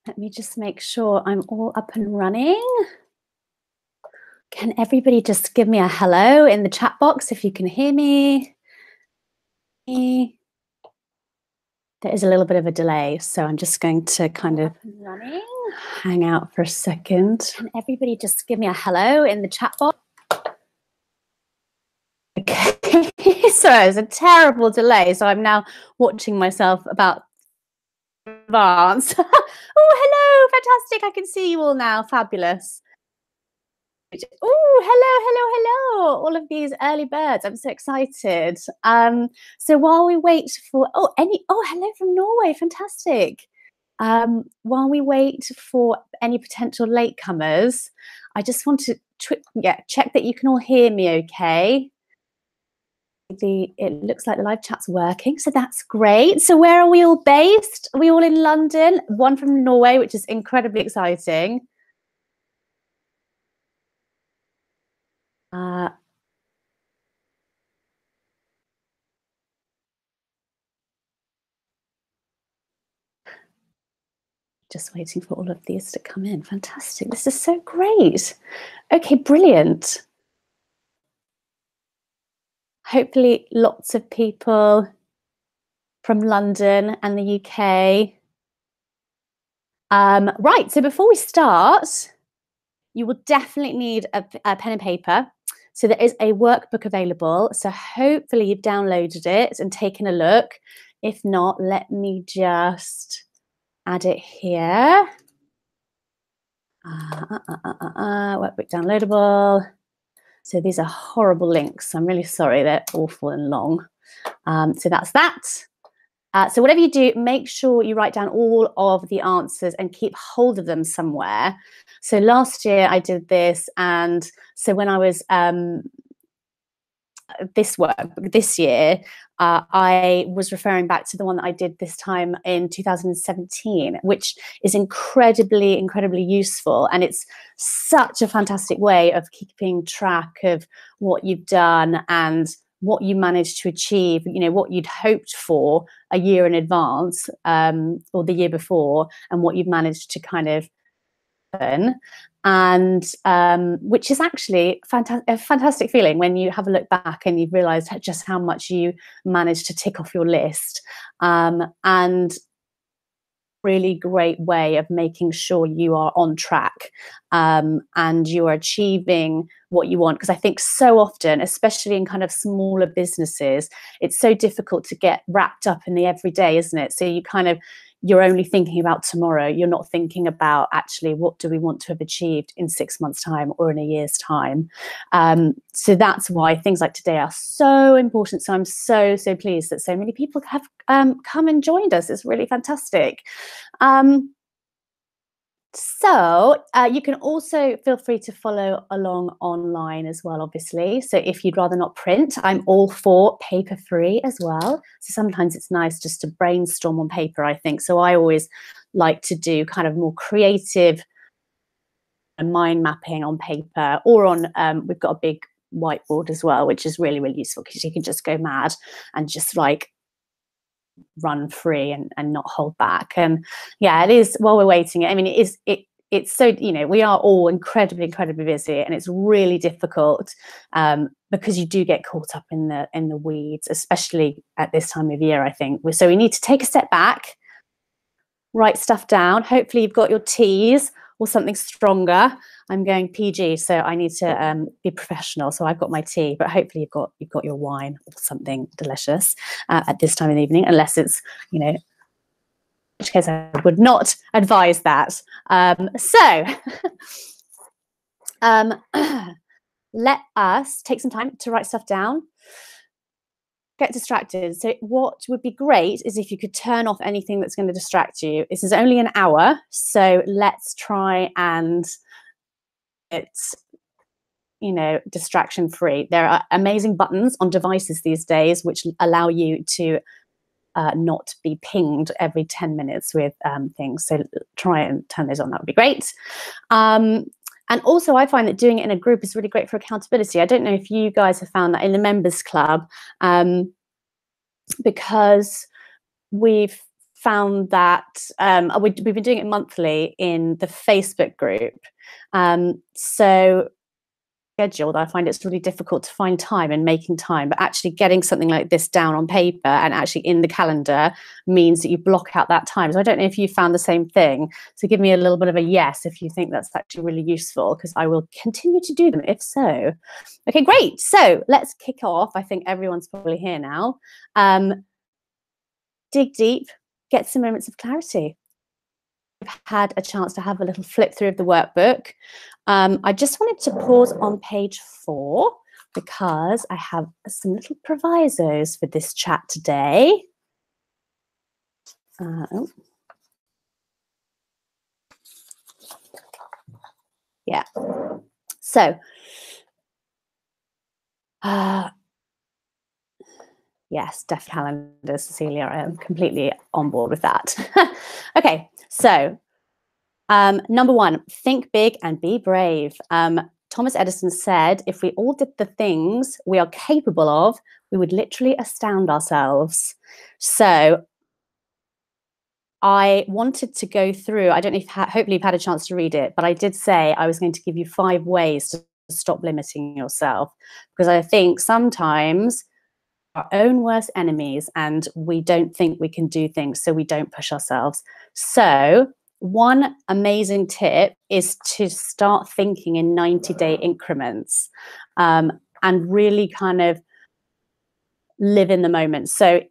Let me just make sure I'm all up and running. Can everybody just give me a hello in the chat box if you can hear me? There is a little bit of a delay, so I'm just going to kind of hang out for a second. Can everybody just give me a hello in the chat box? Okay, so it's a terrible delay, so I'm now watching myself about advance. Oh, hello, fantastic. I can see you all now. Fabulous. Oh, hello, all of these early birds. I'm so excited. So while we wait for, hello from Norway. Fantastic. While we wait for any potential latecomers, I just want to check that you can all hear me okay. It looks like the live chat's working, so that's great. So where are we all based? Are we all in London? One from Norway, which is incredibly exciting. Just waiting for all of these to come in. Fantastic. This is so great. Okay, brilliant. Hopefully lots of people from London and the UK. Right, so before we start, you will definitely need a pen and paper. So there is a workbook available. So hopefully you've downloaded it and taken a look. If not, let me just add it here. Workbook downloadable. So these are horrible links. I'm really sorry. They're awful and long. So that's that. So whatever you do, make sure you write down all of the answers and keep hold of them somewhere. So last year I did this, and so when I was this year, I was referring back to the one that I did this time in 2017, which is incredibly, incredibly useful. And it's such a fantastic way of keeping track of what you've done and what you managed to achieve, you know, what you'd hoped for a year in advance or the year before, and what you've managed to kind of earn. And which is actually a fantastic feeling when you have a look back and you've realized just how much you managed to tick off your list. And really great way of making sure you are on track and you are achieving what you want. Because I think so often, especially in kind of smaller businesses, it's so difficult to get wrapped up in the everyday, isn't it? So you're only thinking about tomorrow. You're not thinking about actually what do we want to have achieved in 6 months' time or in a year's time. So that's why things like today are so important. So I'm so pleased that so many people have come and joined us. It's really fantastic. So you can also feel free to follow along online as well, obviously. So if you'd rather not print, I'm all for paper free as well. So sometimes it's nice just to brainstorm on paper, I think. So I always like to do kind of more creative mind mapping on paper, or on, we've got a big whiteboard as well, which is really, really useful because you can just go mad and just like run free and not hold back. And yeah, it is, while we're waiting, I mean, it's so, you know, we are all incredibly busy, and it's really difficult because you do get caught up in the weeds, especially at this time of year, I think. So we need to take a step back, write stuff down. Hopefully you've got your teas or something stronger. I'm going PG, so I need to be professional. So I've got my tea, but hopefully you've got your wine or something delicious at this time of the evening, unless it's, you know, in which case I would not advise that. Let us take some time to write stuff down. Get distracted. So what would be great is if you could turn off anything that's going to distract you. This is only an hour, so let's try and it's, you know, distraction free. There are amazing buttons on devices these days which allow you to not be pinged every 10 minutes with things. So try and turn those on. That would be great. And also I find that doing it in a group is really great for accountability. I don't know if you guys have found that in the members club, because we've found that we've been doing it monthly in the Facebook group. So scheduled, I find it's really difficult to find time and making time, but actually getting something like this down on paper and actually in the calendar means that you block out that time. So I don't know if you found the same thing. So give me a little bit of a yes if you think that's actually really useful, because I will continue to do them if so. Okay, great. So let's kick off. I think everyone's probably here now. Dig deep, get some moments of clarity. I've had a chance to have a little flip through of the workbook. I just wanted to pause on page 4 because I have some little provisos for this chat today. Yeah. So, yes, deaf calendar, Cecilia. I am completely on board with that. Okay, so number 1, think big and be brave. Thomas Edison said, if we all did the things we are capable of, we would literally astound ourselves. So I wanted to go through, I don't know if, hopefully you've had a chance to read it, but I did say I was going to give you 5 ways to stop limiting yourself, because I think sometimes our own worst enemies and we don't think we can do things, so we don't push ourselves. So one amazing tip is to start thinking in 90-day increments, and really kind of live in the moment. So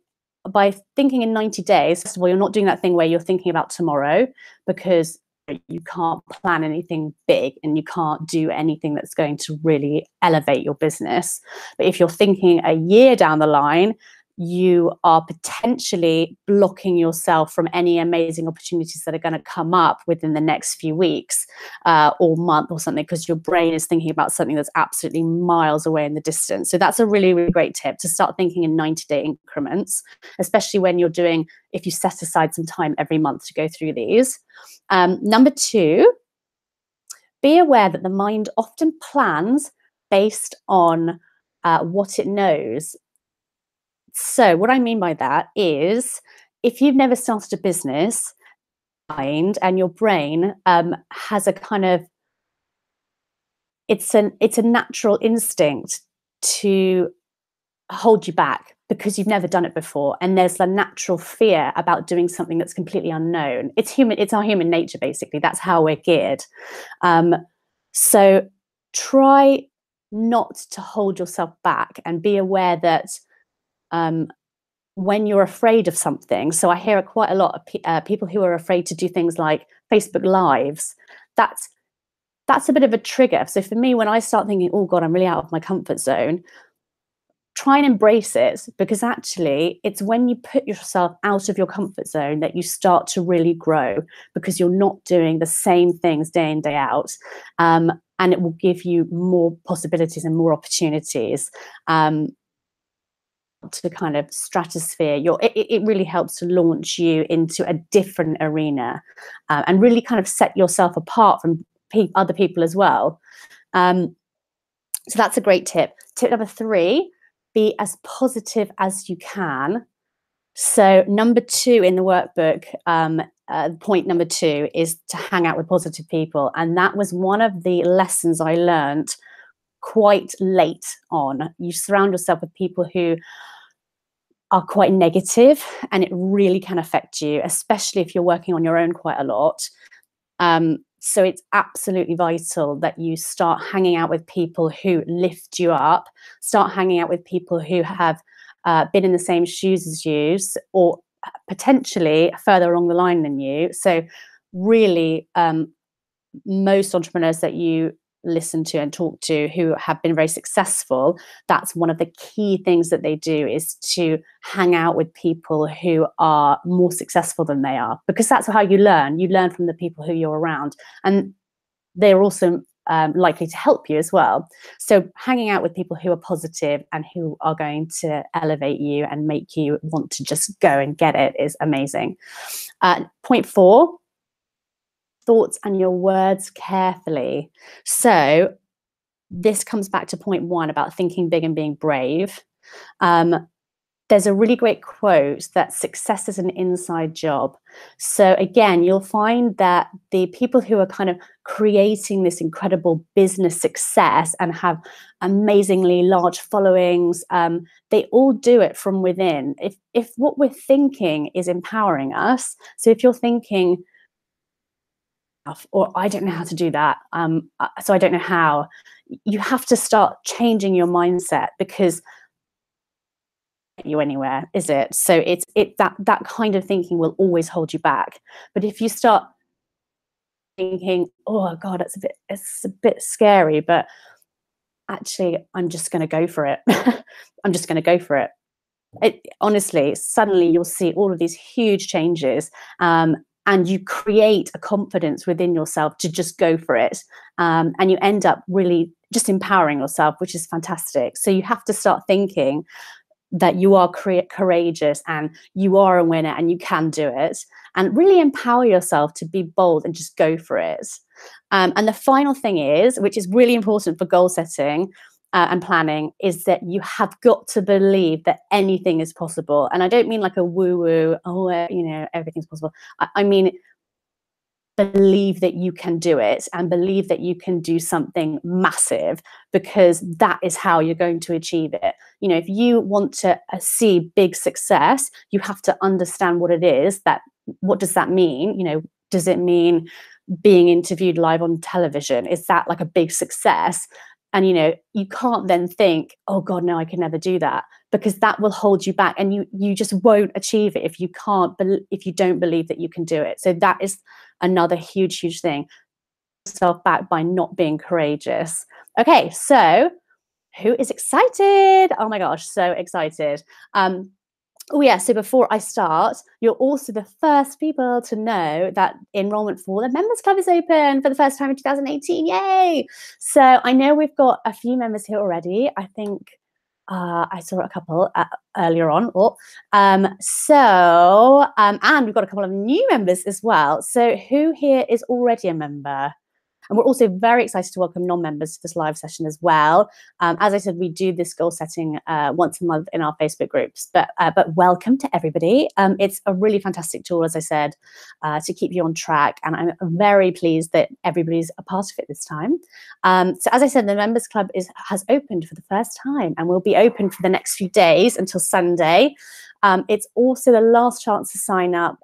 by thinking in 90 days, first of all, you're not doing that thing where you're thinking about tomorrow, because you can't plan anything big and you can't do anything that's going to really elevate your business. But if you're thinking a year down the line, you are potentially blocking yourself from any amazing opportunities that are going to come up within the next few weeks or month or something, because your brain is thinking about something that's absolutely miles away in the distance. So that's a really, really great tip, to start thinking in 90-day increments, especially when you're doing, if you set aside some time every month to go through these. Number 2, be aware that the mind often plans based on what it knows. So what I mean by that is, if you've never started a business, mind and your brain has a kind of, it's a natural instinct to hold you back because you've never done it before, and there's a natural fear about doing something that's completely unknown. It's human. It's our human nature, basically. That's how we're geared. So try not to hold yourself back, and be aware that when you're afraid of something, so I hear quite a lot of people who are afraid to do things like Facebook Lives. That's a bit of a trigger. So for me, when I start thinking, oh God, I'm really out of my comfort zone, try and embrace it, because actually it's when you put yourself out of your comfort zone that you start to really grow, because you're not doing the same things day in, day out. And it will give you more possibilities and more opportunities to the kind of stratosphere. It really helps to launch you into a different arena and really kind of set yourself apart from other people as well. So that's a great tip. Tip number 3, be as positive as you can. So number 2 in the workbook, point number 2 is to hang out with positive people. And that was one of the lessons I learned quite late on. You surround yourself with people who are quite negative, and it really can affect you, especially if you're working on your own quite a lot. So it's absolutely vital that you start hanging out with people who lift you up, start hanging out with people who have been in the same shoes as you, or potentially further along the line than you. So really, most entrepreneurs that you listen to and talk to who have been very successful, that's one of the key things that they do, is to hang out with people who are more successful than they are, because that's how you learn. You learn from the people who you're around, and they're also likely to help you as well. So hanging out with people who are positive and who are going to elevate you and make you want to just go and get it is amazing. Point 4, thoughts and your words carefully. So this comes back to point 1 about thinking big and being brave. there's a really great quote that success is an inside job. So again, you'll find that the people who are kind of creating this incredible business success and have amazingly large followings, they all do it from within. If what we're thinking is empowering us, so if you're thinking, or I don't know how to do that, so I don't know how, you have to start changing your mindset, because you anywhere, is it? So it's that kind of thinking will always hold you back. But if you start thinking, oh God, it's a bit scary, but actually I'm just going to go for it. I'm just going to go for it. Honestly, suddenly you'll see all of these huge changes, and you create a confidence within yourself to just go for it, and you end up really just empowering yourself, which is fantastic. So you have to start thinking that you are courageous and you are a winner and you can do it, and really empower yourself to be bold and just go for it. And the final thing is, which is really important for goal setting and planning, is that you have got to believe that anything is possible. And I don't mean like a woo-woo, oh, everything's possible. I mean, believe that you can do it, and believe that you can do something massive, because that is how you're going to achieve it. If you want to see big success, you have to understand what it is. What does that mean? Does it mean being interviewed live on television? Is that like a big success? And you can't then think, oh God, no, I can never do that, because that will hold you back, and you just won't achieve it if you don't believe that you can do it. So that is another huge thing. Yourself back by not being courageous. Okay, so who is excited? Oh my gosh, so excited. Oh yeah, so before I start, you're also the first people to know that enrollment for the Members Club is open for the first time in 2018. Yay! So I know we've got a few members here already. I think I saw a couple earlier on. And we've got a couple of new members as well. So who here is already a member? And we're also very excited to welcome non-members to this live session as well. As I said, we do this goal setting once a month in our Facebook groups, but welcome to everybody. It's a really fantastic tool, as I said, to keep you on track. And I'm very pleased that everybody's a part of it this time. So as I said, the Members Club has opened for the first time, and will be open for the next few days until Sunday. It's also the last chance to sign up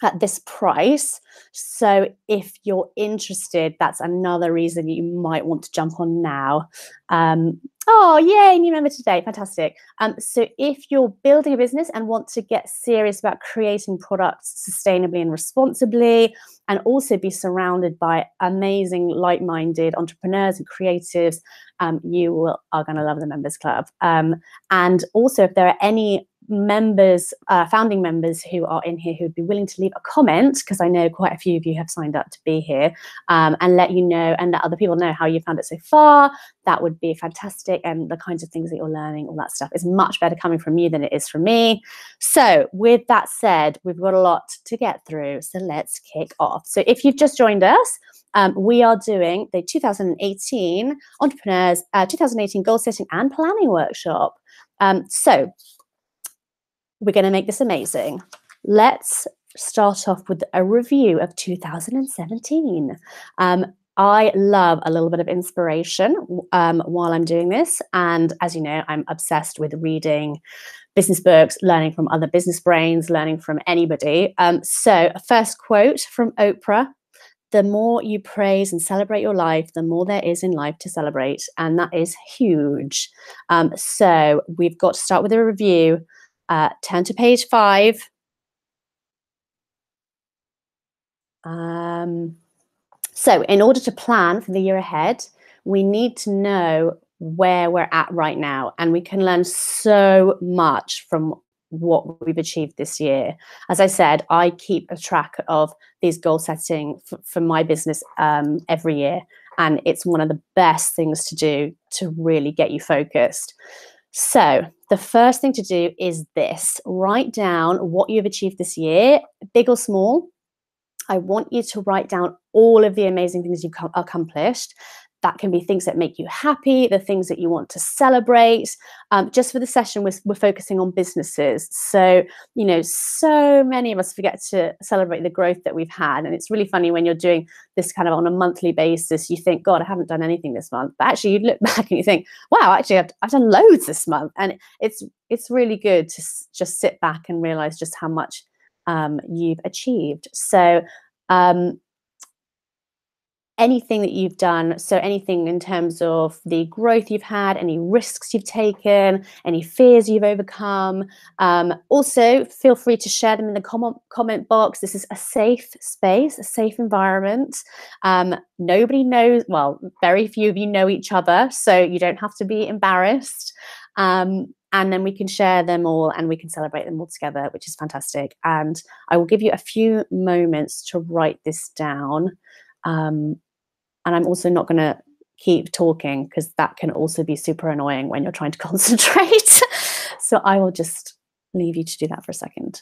at this price. So if you're interested, that's another reason you might want to jump on now. Oh, yay, new member today. Fantastic. So if you're building a business and want to get serious about creating products sustainably and responsibly, and also be surrounded by amazing like-minded entrepreneurs and creatives, you are going to love the Members Club. And also, if there are any members, founding members who are in here who would be willing to leave a comment, because I know quite a few of you have signed up to be here, and let you know and let other people know how you found it so far, that would be fantastic. And the kinds of things that you're learning, all that stuff is much better coming from you than it is from me. So with that said, we've got a lot to get through, so let's kick off. So if you've just joined us, we are doing the 2018 Entrepreneurs 2018 Goal Setting and Planning Workshop. So we're going to make this amazing. Let's start off with a review of 2017. I love a little bit of inspiration while I'm doing this. And as you know, I'm obsessed with reading business books, learning from other business brains, learning from anybody. So a first quote from Oprah: the more you praise and celebrate your life, the more there is in life to celebrate. And that is huge. So we've got to start with a review. Turn to page 5. So in order to plan for the year ahead, we need to know where we're at right now. And we can learn so much from what we've achieved this year. As I said, I keep a track of these goal setting for my business every year. And it's one of the best things to do to really get you focused. So the first thing to do is this: write down what you've achieved this year, big or small. I want you to write down all of the amazing things you've accomplished. That can be things that make you happy, the things that you want to celebrate. Just for the session, we're focusing on businesses. So, so many of us forget to celebrate the growth that we've had. And it's really funny when you're doing this kind of on a monthly basis, you think, God, I haven't done anything this month. But actually, you look back and you think, wow, actually, I've done loads this month. And it's really good to just sit back and realize just how much you've achieved. So, anything that you've done, so anything in terms of the growth you've had, any risks you've taken, any fears you've overcome. Also, feel free to share them in the comment box. This is a safe space, a safe environment. Nobody knows, well, very few of you know each other, so you don't have to be embarrassed. And then we can share them all and we can celebrate them all together, which is fantastic. And I will give you a few moments to write this down. And I'm also not going to keep talking because that can also be super annoying when you're trying to concentrate. So I will just leave you to do that for a second.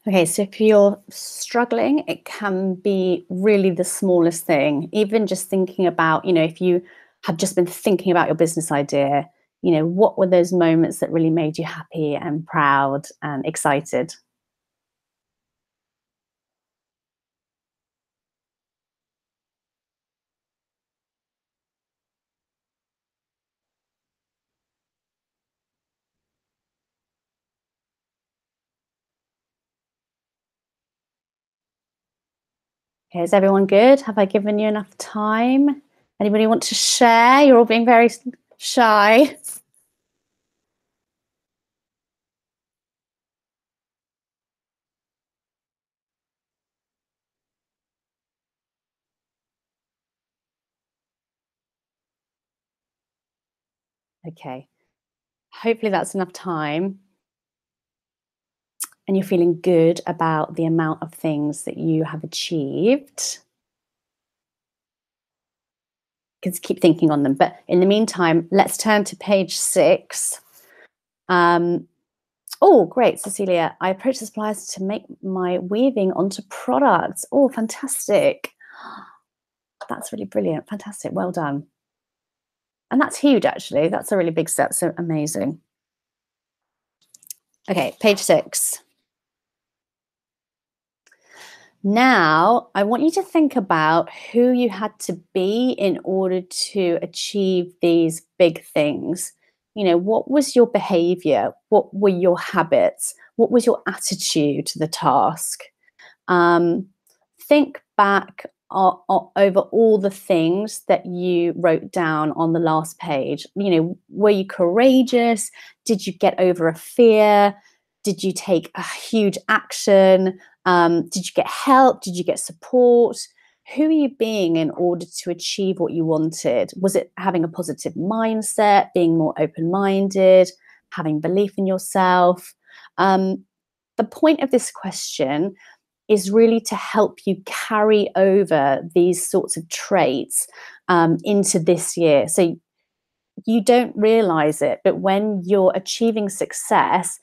Okay, so if you're struggling, it can be really the smallest thing. Even just thinking about, if you have just been thinking about your business idea, what were those moments that really made you happy and proud and excited? Okay, is everyone good? Have I given you enough time? Anybody want to share? You're all being very shy. Okay, hopefully that's enough time. And you're feeling good about the amount of things that you have achieved. You can keep thinking on them. But in the meantime, let's turn to page 6. Oh, great, Cecilia. I approach the suppliers to make my weaving onto products. Oh, fantastic. That's really brilliant. Fantastic. Well done. And that's huge, actually. That's a really big step. So amazing. Okay, page 6. Now, I want you to think about who you had to be in order to achieve these big things. What was your behavior? What were your habits? What was your attitude to the task? Think back over all the things that you wrote down on the last page. Were you courageous? Did you get over a fear? Did you take a huge action? Did you get help? Did you get support? Who are you being in order to achieve what you wanted? Was it having a positive mindset, being more open-minded, having belief in yourself? The point of this question is really to help you carry over these sorts of traits into this year. So you don't realize it, but when you're achieving success,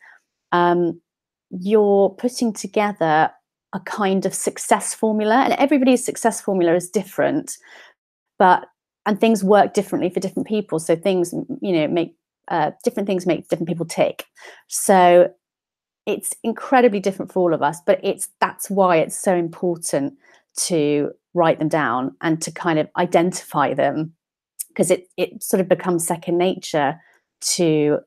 you're putting together a kind of success formula, and everybody's success formula is different, and things work differently for different people. So things, make different things make different people tick. So it's incredibly different for all of us, but that's why it's so important to write them down and to kind of identify them, because it sort of becomes second nature to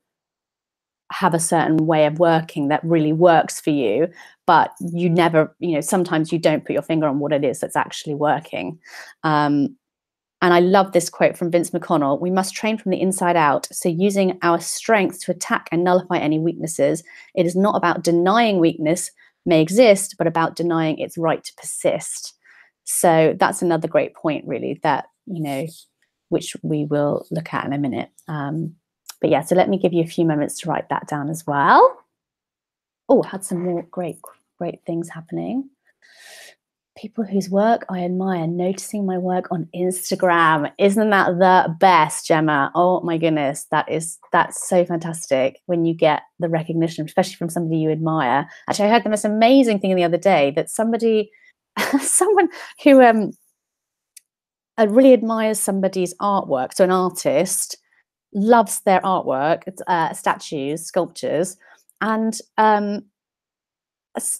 have a certain way of working that really works for you, but you never, sometimes you don't put your finger on what it is that's actually working. And I love this quote from Vince McConnell: "We must train from the inside out. So using our strengths to attack and nullify any weaknesses. It is not about denying weakness may exist, but about denying its right to persist." So that's another great point, really, that, which we will look at in a minute. But yeah, so let me give you a few moments to write that down as well. Oh, had some more great things happening. People whose work I admire noticing my work on Instagram. Isn't that the best, Gemma? Oh my goodness, that's so fantastic when you get the recognition, especially from somebody you admire. Actually, I heard the most amazing thing the other day, that somebody, someone who really admires somebody's artwork, so an artist loves their artwork, statues, sculptures, and it's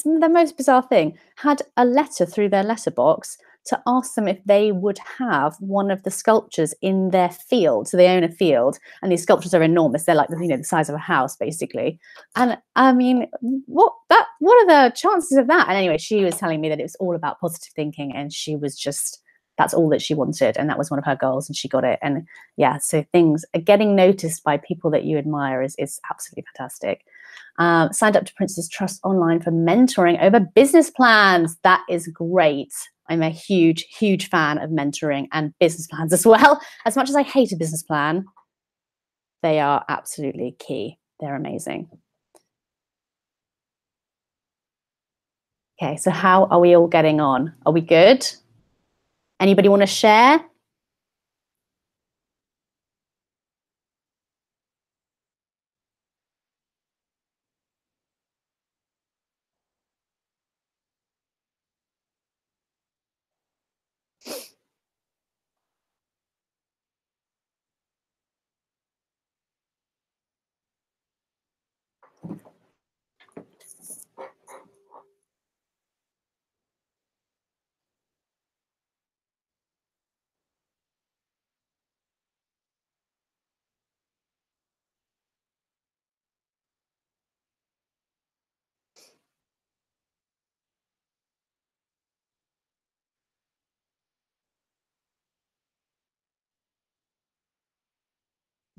the most bizarre thing, had a letter through their letterbox to ask them if they would have one of the sculptures in their field. So they own a field, and these sculptures are enormous. They're like, the size of a house, basically. And I mean, what are the chances of that? And anyway, she was telling me that it was all about positive thinking, and she was just, that's all that she wanted, and that was one of her goals, and she got it. And yeah, so things getting noticed by people that you admire is absolutely fantastic. Signed up to Prince's Trust Online for mentoring over business plans. That is great. I'm a huge, huge fan of mentoring and business plans as well. As much as I hate a business plan, they are absolutely key. They're amazing. Okay, so how are we all getting on? Are we good? Anybody want to share?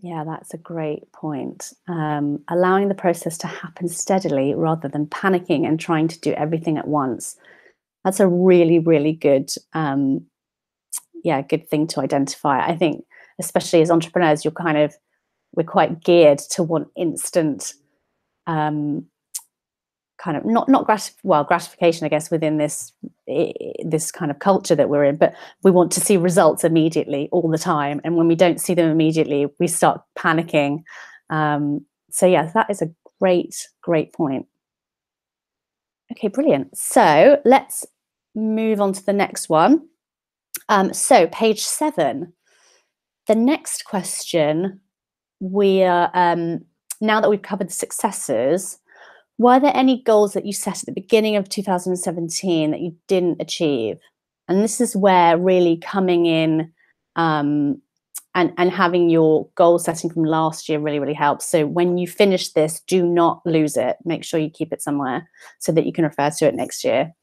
Yeah, that's a great point. Allowing the process to happen steadily rather than panicking and trying to do everything at once. That's a really, really good, good thing to identify. I think, especially as entrepreneurs, we're quite geared to want instant, kind of not gratification, I guess, within this kind of culture that we're in, but we want to see results immediately all the time, and when we don't see them immediately, we start panicking. So yeah, that is a great point. Okay, brilliant. So let's move on to the next one. So page 7. The next question, we are now that we've covered the successes, were there any goals that you set at the beginning of 2017 that you didn't achieve? And this is where really coming in and having your goal setting from last year really, really helps. So when you finish this, do not lose it. Make sure you keep it somewhere so that you can refer to it next year.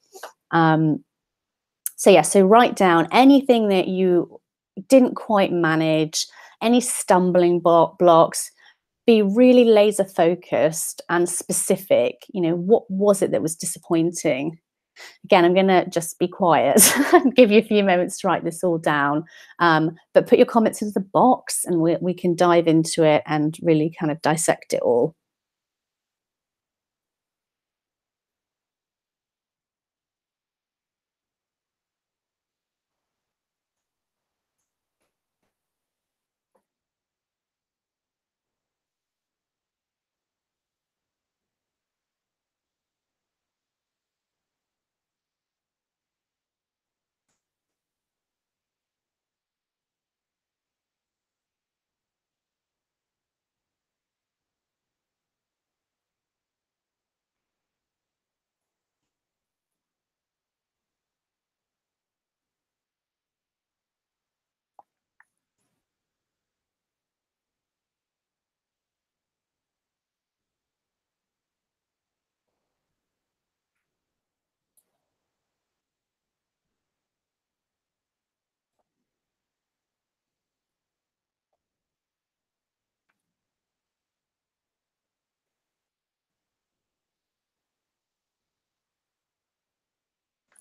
So write down anything that you didn't quite manage, any stumbling blocks. Be really laser focused and specific. What was it that was disappointing? Again, I'm going to just be quiet and give you a few moments to write this all down. But put your comments into the box, and we can dive into it and really kind of dissect it all.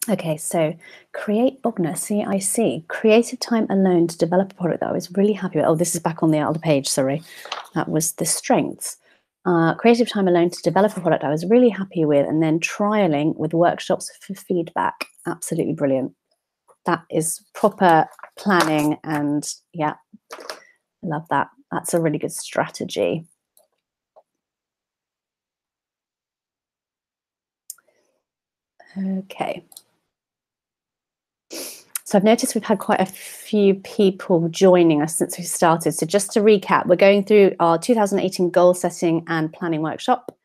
Okay, so create Bogner, CIC, creative time alone to develop a product that I was really happy with. Oh, this is back on the other page, sorry. That was the strengths. Creative time alone to develop a product I was really happy with, and then trialing with workshops for feedback. Absolutely brilliant. That is proper planning, and yeah, I love that. That's a really good strategy. Okay. So I've noticed we've had quite a few people joining us since we started. So just to recap, we're going through our 2018 goal setting and planning workshop,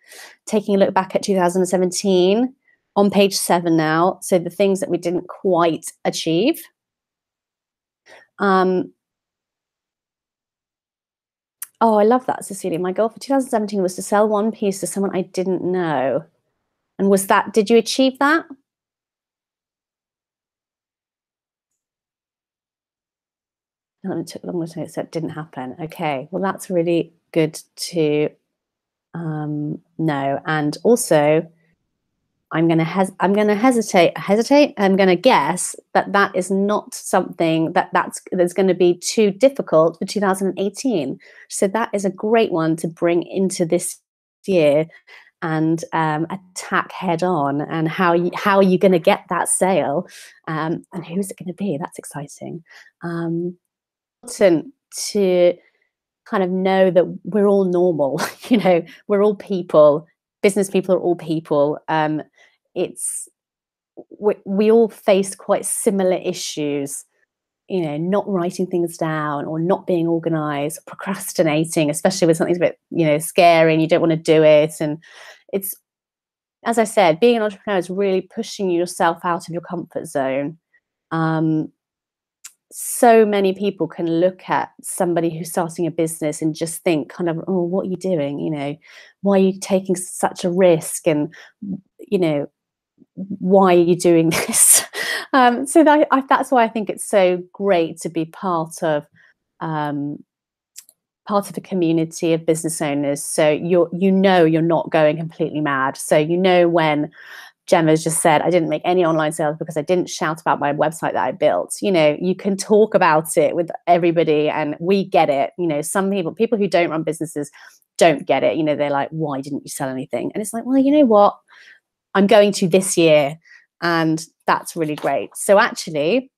taking a look back at 2017 on page 7 now. So the things that we didn't quite achieve. Oh, I love that, Cecilia. My goal for 2017 was to sell one piece to someone I didn't know. And was that, did you achieve that? It took longer to so it didn't happen. Okay, well, that's really good to know. And also, I'm going to hesitate. I'm going to guess that that is not something that's going to be too difficult for 2018. So that is a great one to bring into this year and attack head on. And how are you going to get that sale? And who's it going to be? That's exciting. Important to kind of know that we're all normal. We're all people. Business people are all people. It's we all face quite similar issues, not writing things down or not being organized, procrastinating, especially with something's a bit, scary and you don't want to do it. And it's, as I said, being an entrepreneur is really pushing yourself out of your comfort zone. So many people can look at somebody who's starting a business and just think kind of, oh, what are you doing? Why are you taking such a risk? And, why are you doing this? So that's why I think it's so great to be part of a community of business owners. So you're not going completely mad. So when Gemma's just said, I didn't make any online sales because I didn't shout about my website that I built. You can talk about it with everybody and we get it. Some people who don't run businesses don't get it. They're like, why didn't you sell anything? And it's like, well, you know what? I'm going to this year, and that's really great. So actually,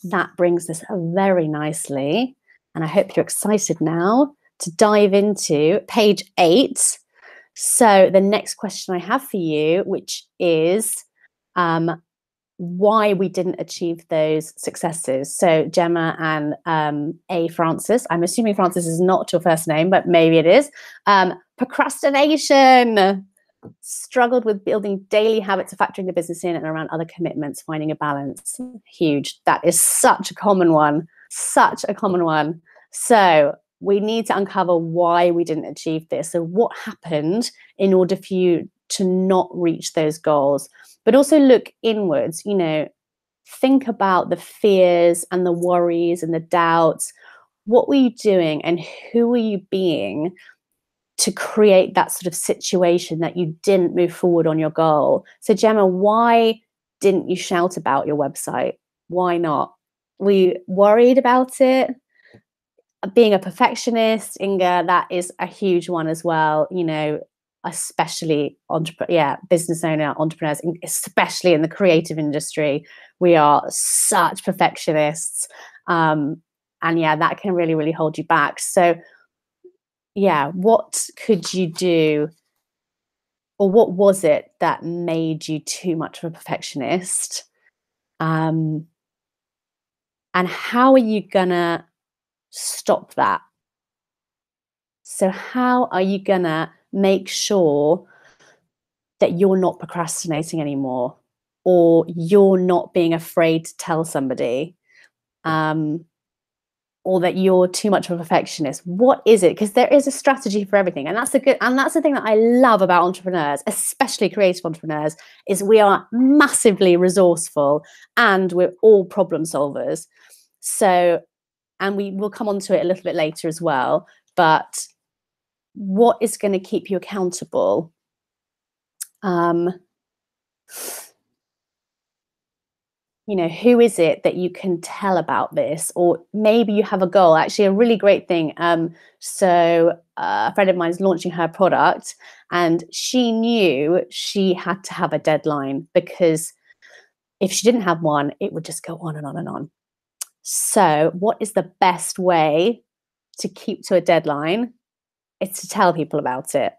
that brings us very nicely, and I hope you're excited now to dive into page 8. So the next question I have for you, which is why we didn't achieve those successes. So Gemma and Francis, I'm assuming Francis is not your first name, but maybe it is. Procrastination. Struggled with building daily habits of factoring the business in and around other commitments, finding a balance. Huge. That is such a common one. Such a common one. So we need to uncover why we didn't achieve this. So what happened in order for you to not reach those goals? But also look inwards, think about the fears and the worries and the doubts. What were you doing and who were you being to create that sort of situation that you didn't move forward on your goal? So Gemma, why didn't you shout about your website? Why not? Were you worried about it? Being a perfectionist, Inga, that is a huge one as well, especially business owner, entrepreneurs, especially in the creative industry. We are such perfectionists. And that can really, really hold you back. So what could you do, or what was it that made you too much of a perfectionist? And how are you gonna stop that? So how are you gonna make sure that you're not procrastinating anymore, or you're not being afraid to tell somebody, or that you're too much of a perfectionist? What is it? Because there is a strategy for everything. And that's the thing that I love about entrepreneurs, especially creative entrepreneurs, is we are massively resourceful and we're all problem solvers. So, and we will come on to it a little bit later as well, but what is going to keep you accountable? who is it that you can tell about this? Or maybe you have a goal. Actually, a really great thing. So a friend of mine is launching her product, and she knew she had to have a deadline, because if she didn't have one, it would just go on and on and on. So what is the best way to keep to a deadline? It's to tell people about it.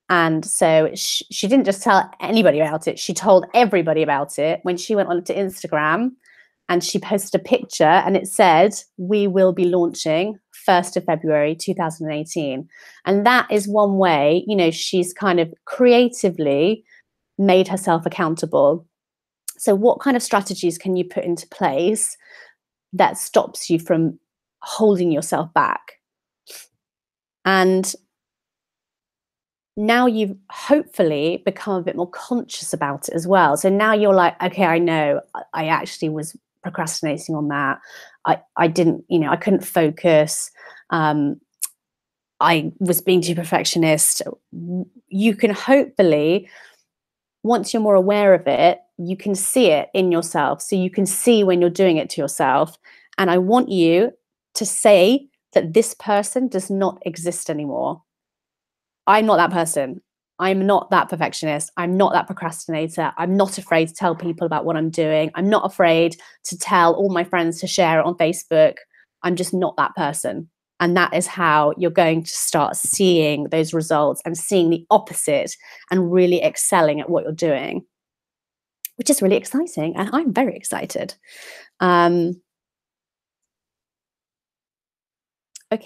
And so she didn't just tell anybody about it. She told everybody about it when she went on to Instagram, and she posted a picture, and it said, "We will be launching 1st of February 2018." And that is one way, she's kind of creatively made herself accountable. So what kind of strategies can you put into place that stops you from holding yourself back? And now you've hopefully become a bit more conscious about it as well. So now you're like, okay, I know I actually was procrastinating on that. I didn't, I couldn't focus. I was being too perfectionist. You can hopefully, once you're more aware of it, you can see it in yourself. So you can see when you're doing it to yourself. And I want you to say that this person does not exist anymore. I'm not that person. I'm not that perfectionist. I'm not that procrastinator. I'm not afraid to tell people about what I'm doing. I'm not afraid to tell all my friends to share it on Facebook. I'm just not that person. And that is how you're going to start seeing those results and seeing the opposite and really excelling at what you're doing, which is really exciting. And I'm very excited. Okay,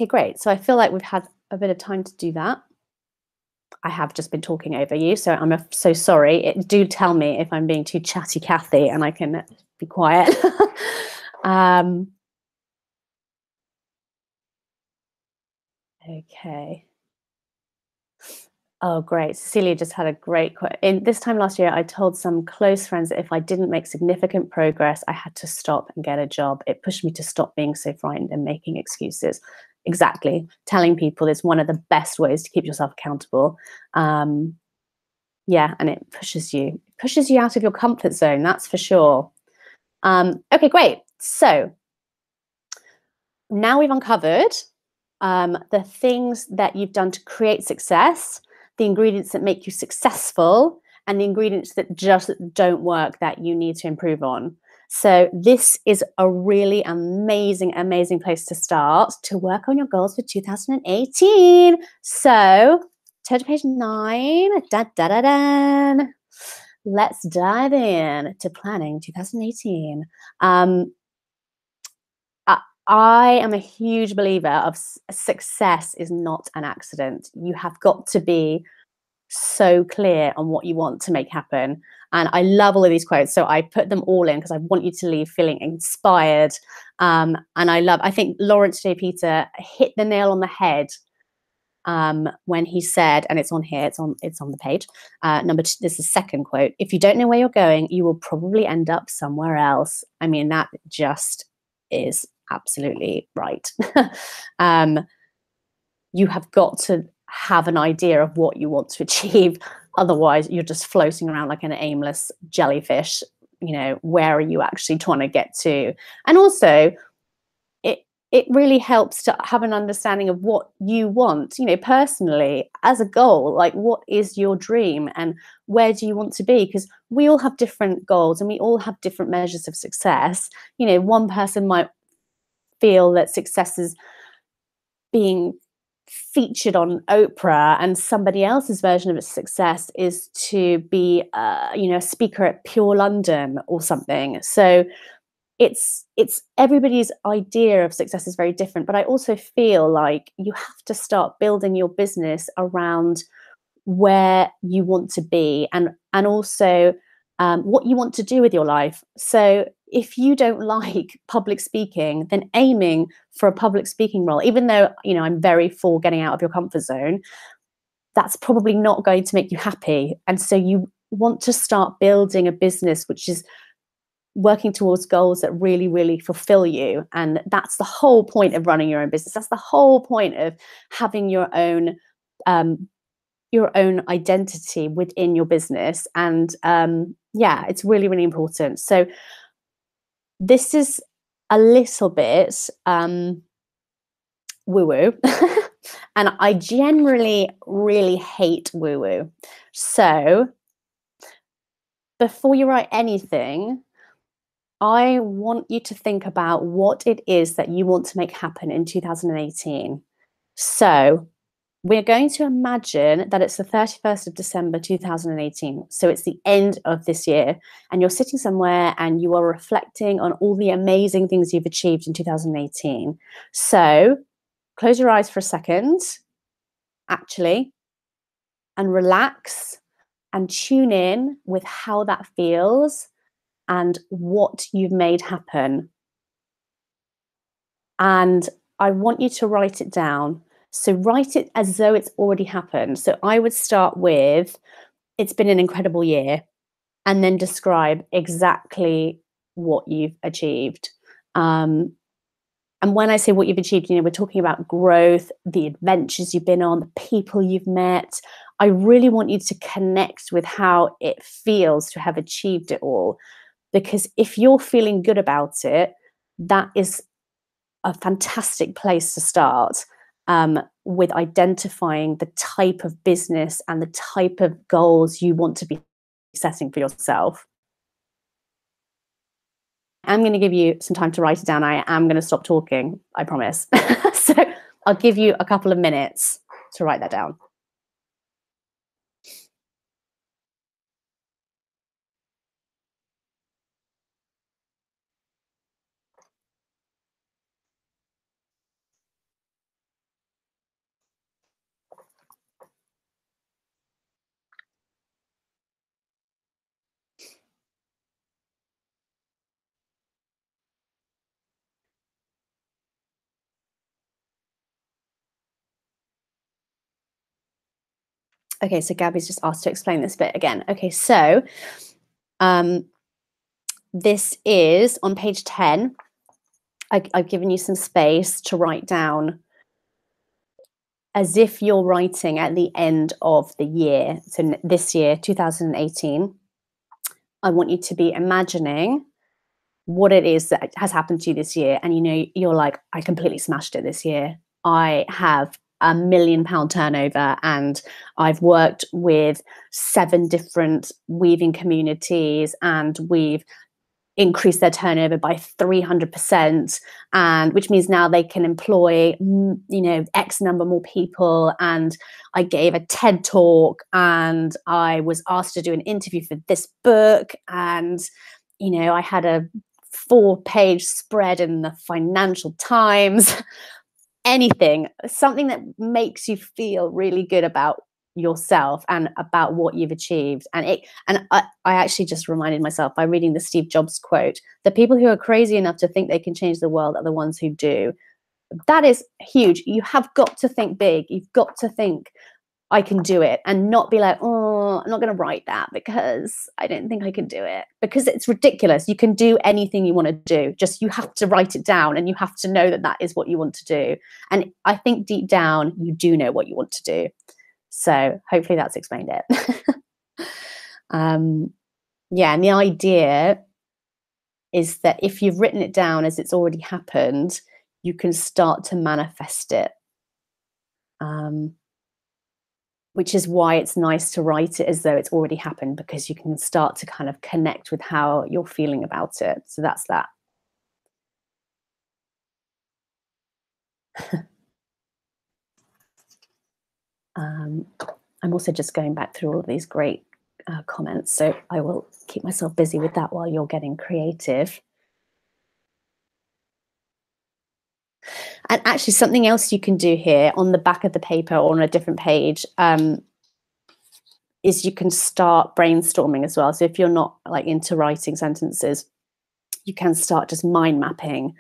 great. So I feel like we've had a bit of time to do that. I have just been talking over you, so I'm so sorry. Do tell me if I'm being too chatty Cathy, and I can be quiet. Okay. Oh, great. Cecilia just had a great quote. In this time last year, I told some close friends that if I didn't make significant progress, I had to stop and get a job. It pushed me to stop being so frightened and making excuses. Exactly. Telling people is one of the best ways to keep yourself accountable. Yeah, and it pushes you out of your comfort zone, that's for sure. Okay, great. So now we've uncovered the things that you've done to create success, the ingredients that make you successful, and the ingredients that just don't work that you need to improve on. So this is a really amazing, amazing place to start to work on your goals for 2018. So turn to page 9. Da, da, da, da. Let's dive in to planning 2018. I am a huge believer of success is not an accident. You have got to be so clear on what you want to make happen. And I love all of these quotes. So I put them all in because I want you to leave feeling inspired. And I think Lawrence J. Peter hit the nail on the head when he said, and it's on here, it's on the page. Number 2, this is the second quote. If you don't know where you're going, you will probably end up somewhere else. I mean, that just is absolutely right. You have got to have an idea of what you want to achieve. Otherwise, you're just floating around like an aimless jellyfish. Where are you actually trying to get to? And also, it really helps to have an understanding of what you want, personally as a goal. Like, what is your dream and where do you want to be? Because we all have different goals and we all have different measures of success. One person might feel that success is being featured on Oprah, and somebody else's version of its success is to be a speaker at Pure London or something. So it's everybody's idea of success is very different. But I also feel like you have to start building your business around where you want to be, and also what you want to do with your life. So if you don't like public speaking, then aiming for a public speaking role, even though I'm very for getting out of your comfort zone, that's probably not going to make you happy. And so you want to start building a business which is working towards goals that really, really fulfill you. And that's the whole point of running your own business. That's the whole point of having your own identity within your business. And it's really, really important. So This is a little bit woo-woo. And I generally really hate woo-woo. So before you write anything, I want you to think about what it is that you want to make happen in 2018. So we're going to imagine that it's the 31st of December 2018. So it's the end of this year, and you're sitting somewhere and you are reflecting on all the amazing things you've achieved in 2018. So close your eyes for a second, actually, and relax and tune in with how that feels and what you've made happen. And I want you to write it down. So write it as though it's already happened. So I would start with, it's been an incredible year, and then describe exactly what you've achieved. And when I say what you've achieved, we're talking about growth, the adventures you've been on, the people you've met. I really want you to connect with how it feels to have achieved it all. Because if you're feeling good about it, that is a fantastic place to start, with identifying the type of business and the type of goals you want to be setting for yourself. I'm going to give you some time to write it down. I am going to stop talking, I promise. So I'll give you a couple of minutes to write that down. Okay, so Gabby's just asked to explain this bit again. Okay, so this is on page 10. I've given you some space to write down as if you're writing at the end of the year. So this year, 2018, I want you to be imagining what it is that has happened to you this year. And you're like, I completely smashed it this year. I have £1 million turnover, and I've worked with 7 different weaving communities, and we've increased their turnover by 300%, and which means now they can employ X number more people. And I gave a TED talk, and I was asked to do an interview for this book, and I had a 4-page spread in the Financial Times. Anything, something that makes you feel really good about yourself and about what you've achieved. And I actually just reminded myself by reading the Steve Jobs quote: the people who are crazy enough to think they can change the world are the ones who do. That is huge. You have got to think big. You've got to think, I can do it, and not be like, oh, I'm not going to write that because I don't think I can do it, because it's ridiculous. You can do anything you want to do. Just you have to write it down, and you have to know that that is what you want to do. And I think deep down, you do know what you want to do. So hopefully that's explained it. Yeah, and the idea is that if you've written it down as it's already happened, you can start to manifest it. Which is why it's nice to write it as though it's already happened, because you can start to kind of connect with how you're feeling about it. So that's that. I'm also just going back through all of these great comments, so I will keep myself busy with that while you're getting creative. And actually, something else you can do here on the back of the paper or on a different page, is you can start brainstorming as well. So if you're not like into writing sentences, you can start just mind mapping,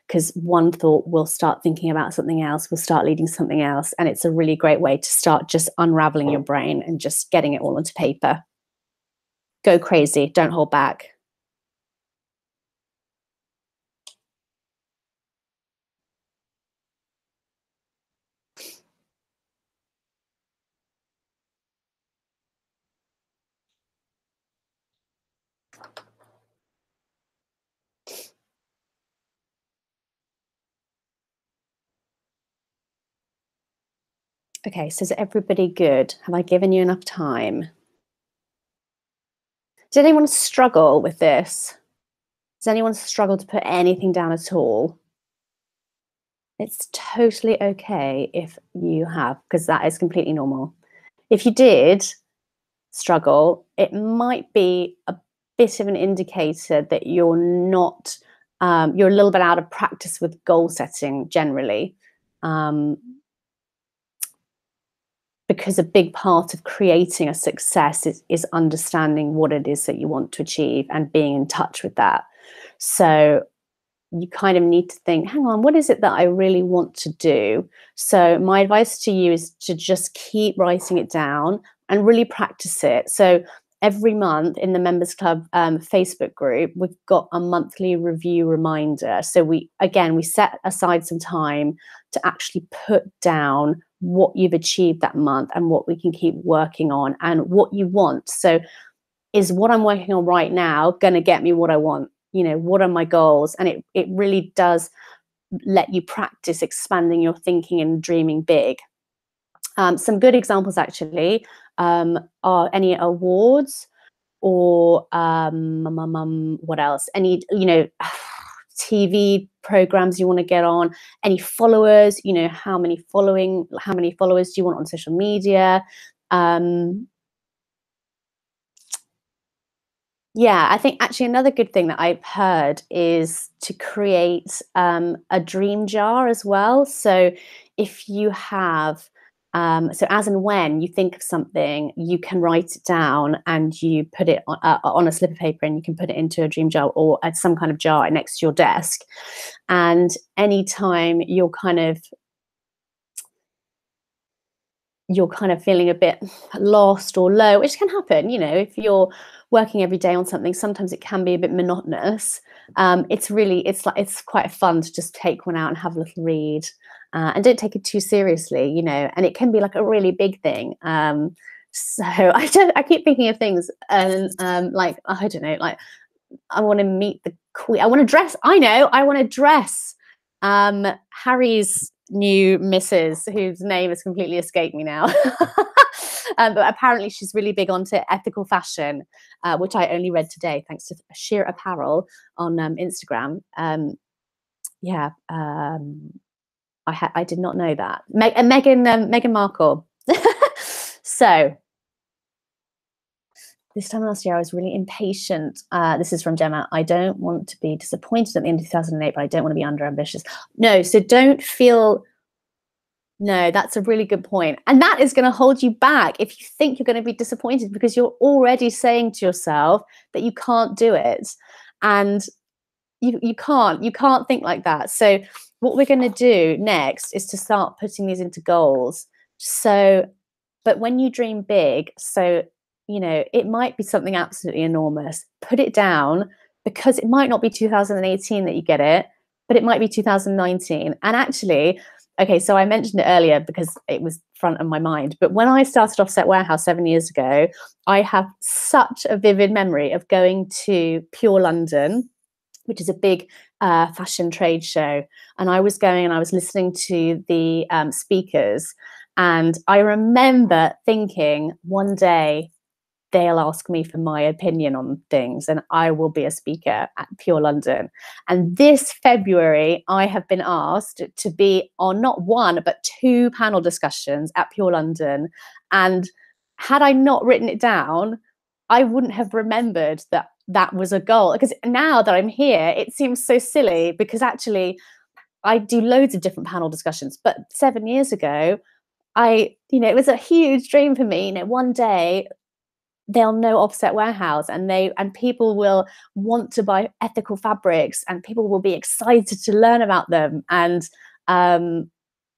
because one thought will start thinking about something else, will start leading something else. And it's a really great way to start just unraveling your brain and just getting it all onto paper. Go crazy, don't hold back. Okay, so is everybody good? Have I given you enough time? Did anyone struggle with this? Does anyone struggle to put anything down at all? It's totally okay if you have, because that is completely normal. If you did struggle, it might be a bit of an indicator that you're not, you're a little bit out of practice with goal setting generally. Because a big part of creating a success is understanding what it is that you want to achieve and being in touch with that. So you kind of need to think, hang on, what is it that I really want to do? So my advice to you is to just keep writing it down and really practice it. So every month in the Members Club Facebook group, we've got a monthly review reminder. So we set aside some time to actually put down what you've achieved that month and what we can keep working on and what you want. So is what I'm working on right now going to get me what I want? You know, what are my goals? And it really does let you practice expanding your thinking and dreaming big. Some good examples actually are any awards or what else? Any, TV programs you want to get on, any followers, how many followers do you want on social media? Yeah, I think actually another good thing that I've heard is to create a dream jar as well. So if you have, so as and when you think of something, you can write it down and you put it on a slip of paper and you can put it into a dream jar or at some kind of jar next to your desk. And anytime you're kind of feeling a bit lost or low, which can happen, if you're working every day on something, sometimes it can be a bit monotonous. It's quite fun to just take one out and have a little read, and don't take it too seriously, and it can be like a really big thing. So I keep thinking of things and like, I don't know, like I want to meet the queen. I want to dress Harry's new missus, whose name has completely escaped me now. But apparently she's really big onto ethical fashion, which I only read today thanks to Sheer Apparel on Instagram. I did not know that. Meghan Markle. So this time last year, I was really impatient. This is from Gemma. I don't want to be disappointed at the end of 2008, but I don't want to be under ambitious. No, so don't feel. No, that's a really good point. And that is going to hold you back if you think you're going to be disappointed because you're already saying to yourself that you can't do it. And you can't think like that. So what we're going to do next is to start putting these into goals. So, but when you dream big, so, it might be something absolutely enormous. Put it down because it might not be 2018 that you get it, but it might be 2019. And actually, okay, so I mentioned it earlier because it was front of my mind. But when I started Offset Warehouse 7 years ago, I have such a vivid memory of going to Pure London, which is a big fashion trade show. And I was going and I was listening to the speakers. And I remember thinking one day, they'll ask me for my opinion on things and I will be a speaker at Pure London. And this February, I have been asked to be on not one, but 2 panel discussions at Pure London. And had I not written it down, I wouldn't have remembered that that was a goal. Because now that I'm here, it seems so silly because actually I do loads of different panel discussions. But 7 years ago, it was a huge dream for me. One day they'll know Offset Warehouse and people will want to buy ethical fabrics and people will be excited to learn about them. And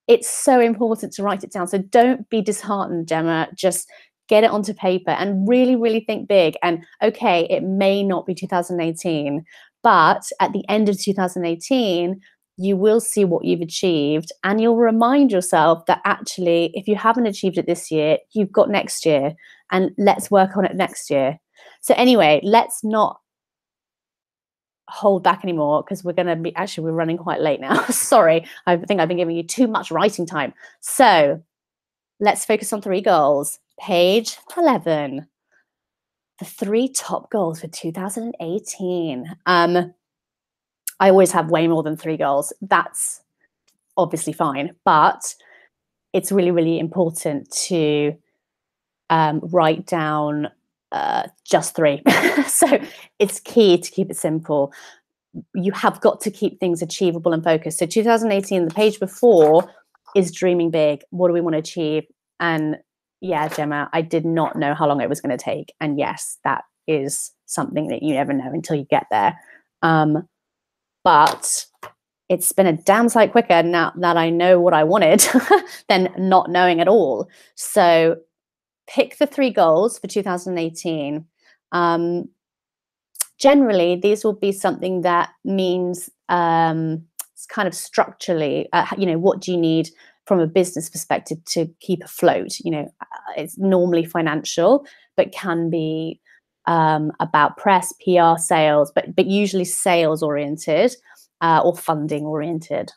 it's so important to write it down. So don't be disheartened, Gemma. Just get it onto paper and really, really think big. And okay, it may not be 2018, but at the end of 2018, you will see what you've achieved and you'll remind yourself that actually, if you haven't achieved it this year, you've got next year and let's work on it next year. So anyway, let's not hold back anymore because we're running quite late now. Sorry, I think I've been giving you too much writing time. So let's focus on 3 goals. Page 11. The 3 top goals for 2018. I always have way more than 3 goals. That's obviously fine, but it's really, really important to write down just 3. So it's key to keep it simple. You have got to keep things achievable and focused. So 2018, the page before, is dreaming big. What do we want to achieve? And yeah, Gemma, I did not know how long it was going to take. And yes, that is something that you never know until you get there. But it's been a damn sight quicker now that I know what I wanted than not knowing at all. So pick the 3 goals for 2018. Generally, these will be something that means it's kind of structurally, what do you need from a business perspective to keep afloat? It's normally financial, but can be about press, PR, sales, but usually sales oriented or funding oriented.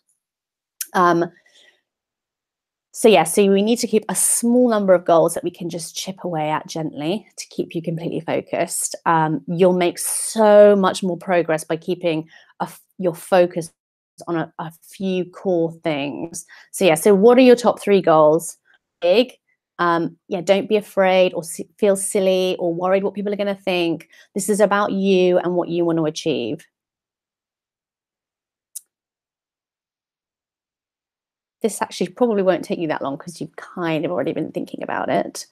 So we need to keep a small number of goals that we can just chip away at gently to keep you completely focused. You'll make so much more progress by keeping your focus on a few core things. So what are your top 3 goals? Big. Don't be afraid or feel silly or worried what people are going to think. This is about you and what you want to achieve. This actually probably won't take you that long because you've kind of already been thinking about it.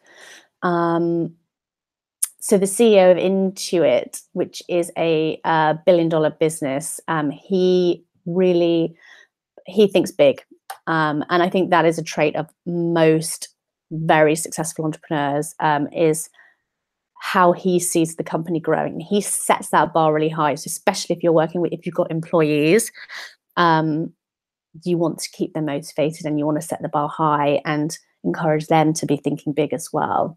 So the CEO of Intuit, which is a $1 billion business, he thinks big. And I think that is a trait of most very successful entrepreneurs, is how he sees the company growing. He sets that bar really high. So especially if you've got employees, you want to keep them motivated and you want to set the bar high and encourage them to be thinking big as well.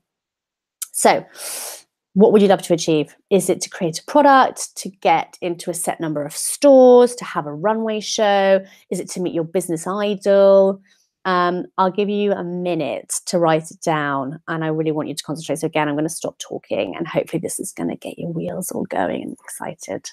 So what would you love to achieve? Is it to create a product, to get into a set number of stores, to have a runway show? Is it to meet your business idol? I'll give you a minute to write it down, and I really want you to concentrate. So again, I'm going to stop talking, and hopefully this is going to get your wheels all going and excited.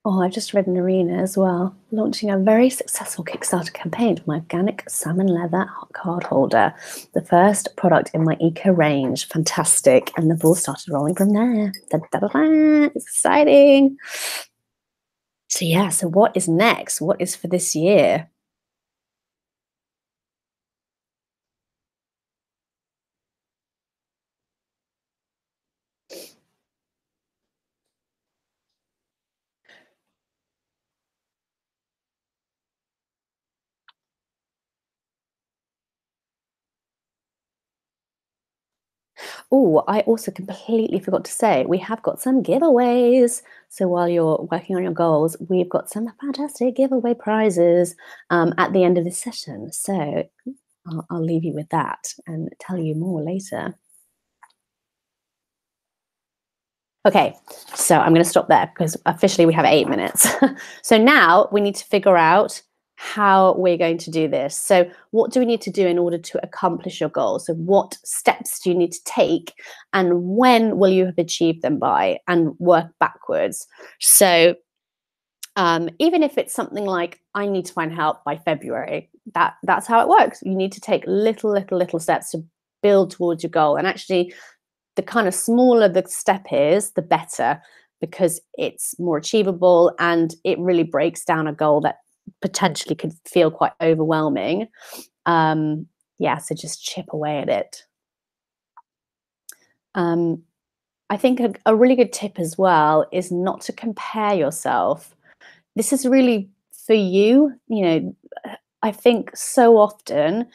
Oh, I've just read Narina as well, launching a very successful Kickstarter campaign for my organic salmon leather card holder, the first product in my eco range. Fantastic. And the ball started rolling from there. Da, da, da, da. It's exciting. So what is next? What is for this year? Oh, I also completely forgot to say, we have got some giveaways. So while you're working on your goals, we've got some fantastic giveaway prizes at the end of this session. So I'll leave you with that and tell you more later. Okay, so I'm going to stop there because officially we have 8 minutes. So now we need to figure out how we're going to do this. So what do we need to do in order to accomplish your goals? So what steps do you need to take, and when will you have achieved them by, and work backwards. So even if it's something like, I need to find help by February, that's how it works. You need to take little steps to build towards your goal. And actually, the kind of smaller the step is, the better, because it's more achievable and it really breaks down a goal that potentially could feel quite overwhelming. So just chip away at it. I think a really good tip as well is not to compare yourself. This is really for you. I think so often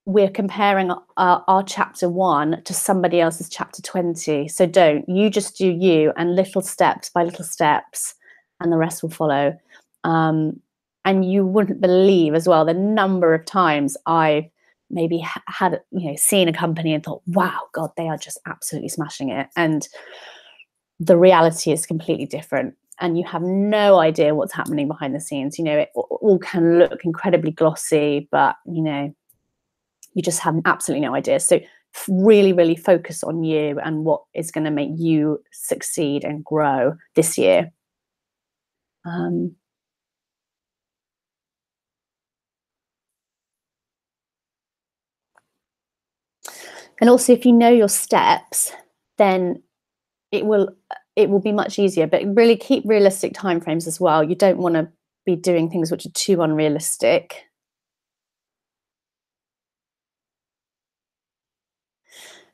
we're comparing our chapter 1 to somebody else's chapter 20. So don't. You just do you, and little steps by little steps, and the rest will follow. And And you wouldn't believe as well the number of times I've maybe had, seen a company and thought, wow, God, they are just absolutely smashing it. And the reality is completely different. And you have no idea what's happening behind the scenes. It all can look incredibly glossy, but, you just have absolutely no idea. So really, really focus on you and what is going to make you succeed and grow this year. Um, and also, if you know your steps, then it will be much easier. But really keep realistic timeframes as well. You don't want to be doing things which are too unrealistic.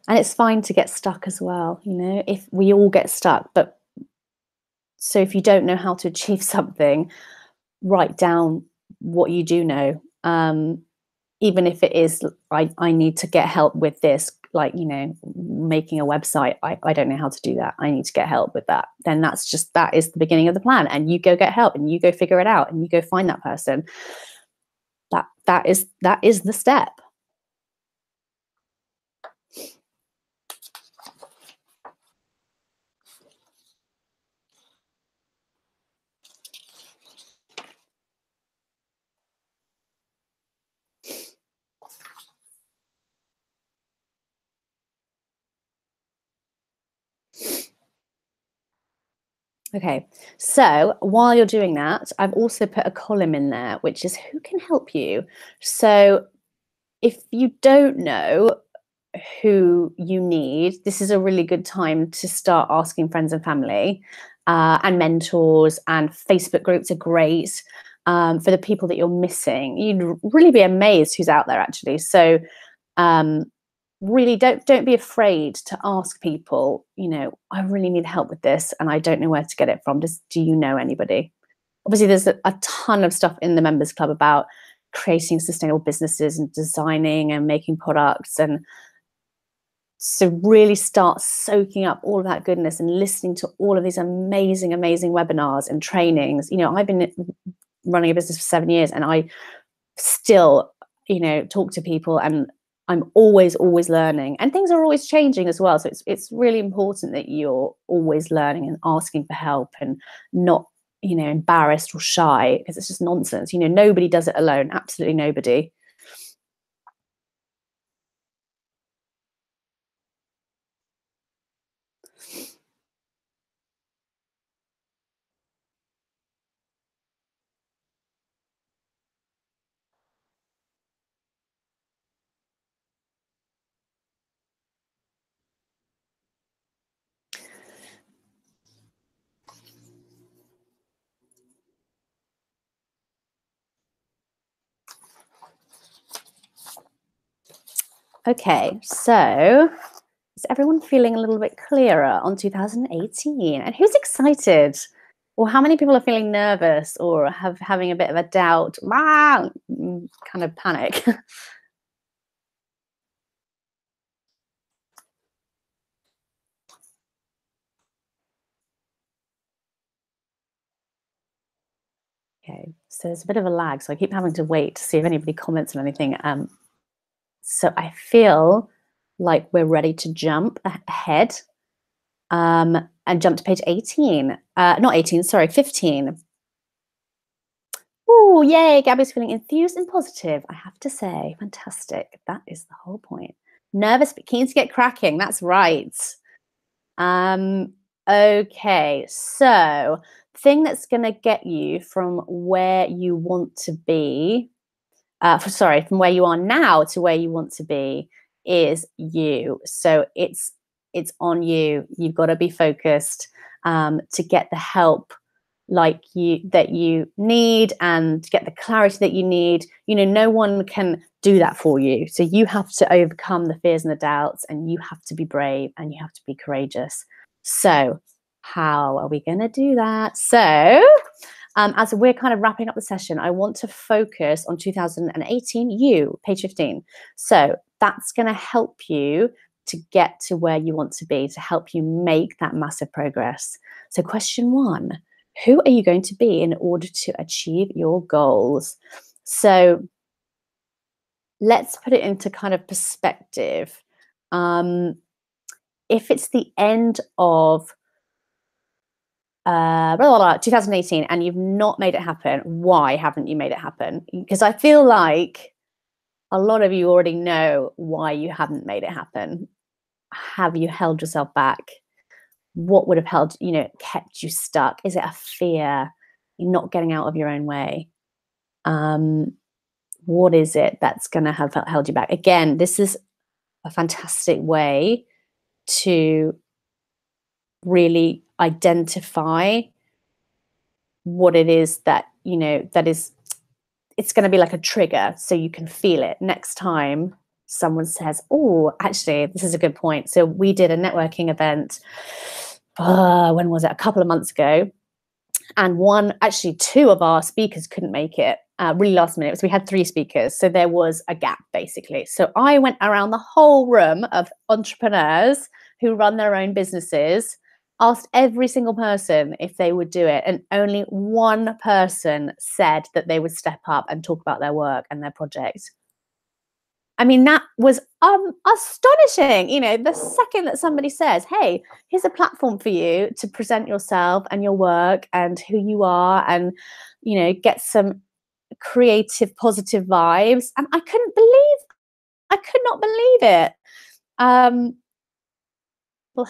And it's fine to get stuck as well, if we all get stuck. But so if you don't know how to achieve something, write down what you do know. Even if it is, I need to get help with this, like, making a website. I don't know how to do that. I need to get help with that. Then that is the beginning of the plan. And you go get help and you go figure it out and you go find that person. That is the step. Okay, so while you're doing that, I've also put a column in there, which is who can help you. So if you don't know who you need, this is a really good time to start asking friends and family and mentors, and Facebook groups are great for the people that you're missing. You'd really be amazed who's out there, actually. So really don't be afraid to ask people, I really need help with this and I don't know where to get it from. Do you know anybody? Obviously, there's a ton of stuff in the members club about creating sustainable businesses and designing and making products. And so really start soaking up all of that goodness and listening to all of these amazing, amazing webinars and trainings. I've been running a business for 7 years and I still, talk to people, and I'm always learning, and things are always changing as well. So it's really important that you're always learning and asking for help and not, embarrassed or shy, because it's just nonsense. Nobody does it alone. Absolutely nobody. Okay, so is everyone feeling a little bit clearer on 2018? And who's excited? Or how many people are feeling nervous or having a bit of a doubt, kind of panic? Okay, so there's a bit of a lag, so I keep having to wait to see if anybody comments on anything. So I feel like we're ready to jump ahead and jump to page 18. Not 18, sorry, 15. Oh, yay, Gabby's feeling enthused and positive, I have to say. Fantastic. That is the whole point. Nervous but keen to get cracking. That's right. Okay, so thing that's going to get you from where you want to be, from where you are now to where you want to be, is you. So it's on you. You've got to be focused to get the help that you need and get the clarity that you need. No one can do that for you. So you have to overcome the fears and the doubts, and you have to be brave and you have to be courageous. So how are we going to do that? So as we're kind of wrapping up the session, I want to focus on 2018, page 15. So that's going to help you to get to where you want to be, to help you make that massive progress. So question 1, Who are you going to be in order to achieve your goals? So let's put it into kind of perspective. If it's the end of 2018 and you've not made it happen, why haven't you made it happen? Because I feel like a lot of you already know why you haven't made it happen. Have you held yourself back? What would have held, kept you stuck? Is it a fear? You're not getting out of your own way? What is it that's going to have held you back? Again, this is a fantastic way to really identify what it is that, it's going to be like a trigger, so you can feel it next time someone says, oh, actually, this is a good point. So we did a networking event, when was it? A couple of months ago. And two of our speakers couldn't make it really last minute. So we had 3 speakers. So there was a gap, basically. So I went around the whole room of entrepreneurs who run their own businesses, asked every single person if they would do it. And only one person said that they would step up and talk about their work and their project. I mean, that was astonishing. The second that somebody says, hey, here's a platform for you to present yourself and your work and who you are and, get some creative, positive vibes. And I could not believe it. People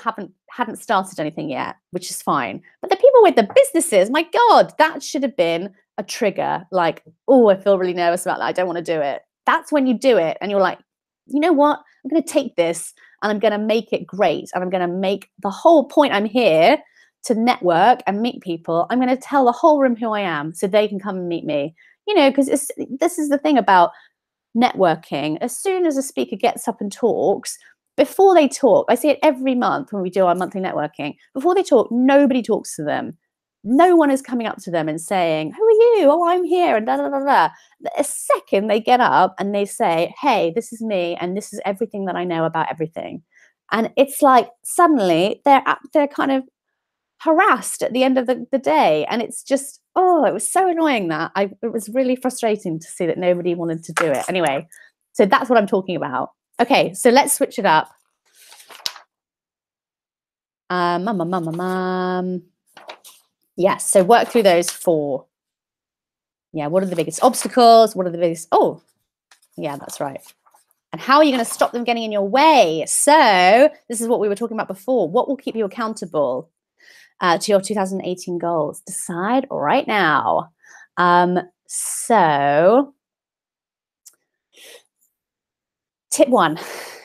hadn't started anything yet, which is fine. But the people with the businesses, my God, that should have been a trigger. Like, oh, I feel really nervous about that. I don't want to do it. That's when you do it and you're like, you know what? I'm going to take this and I'm going to make it great. And I'm going to make the whole point I'm here to network and meet people. I'm going to tell the whole room who I am so they can come and meet me. Because this is the thing about networking. As soon as a speaker gets up and talks, before they talk, I see it every month when we do our monthly networking, before they talk, nobody talks to them. No one is coming up to them and saying, who are you? Oh, I'm here, and da, da, da, da. The second they get up and they say, hey, this is me, and this is everything that I know about everything. And it's like suddenly they're kind of harassed at the end of the day. And it's just, it was so annoying it was really frustrating to see that nobody wanted to do it. Anyway, so that's what I'm talking about. Okay, so let's switch it up. Yes, so work through those 4. Yeah, what are the biggest obstacles? What are the biggest... Oh, yeah, that's right. And how are you going to stop them getting in your way? So this is what we were talking about before. What will keep you accountable to your 2018 goals? Decide right now. So tip 1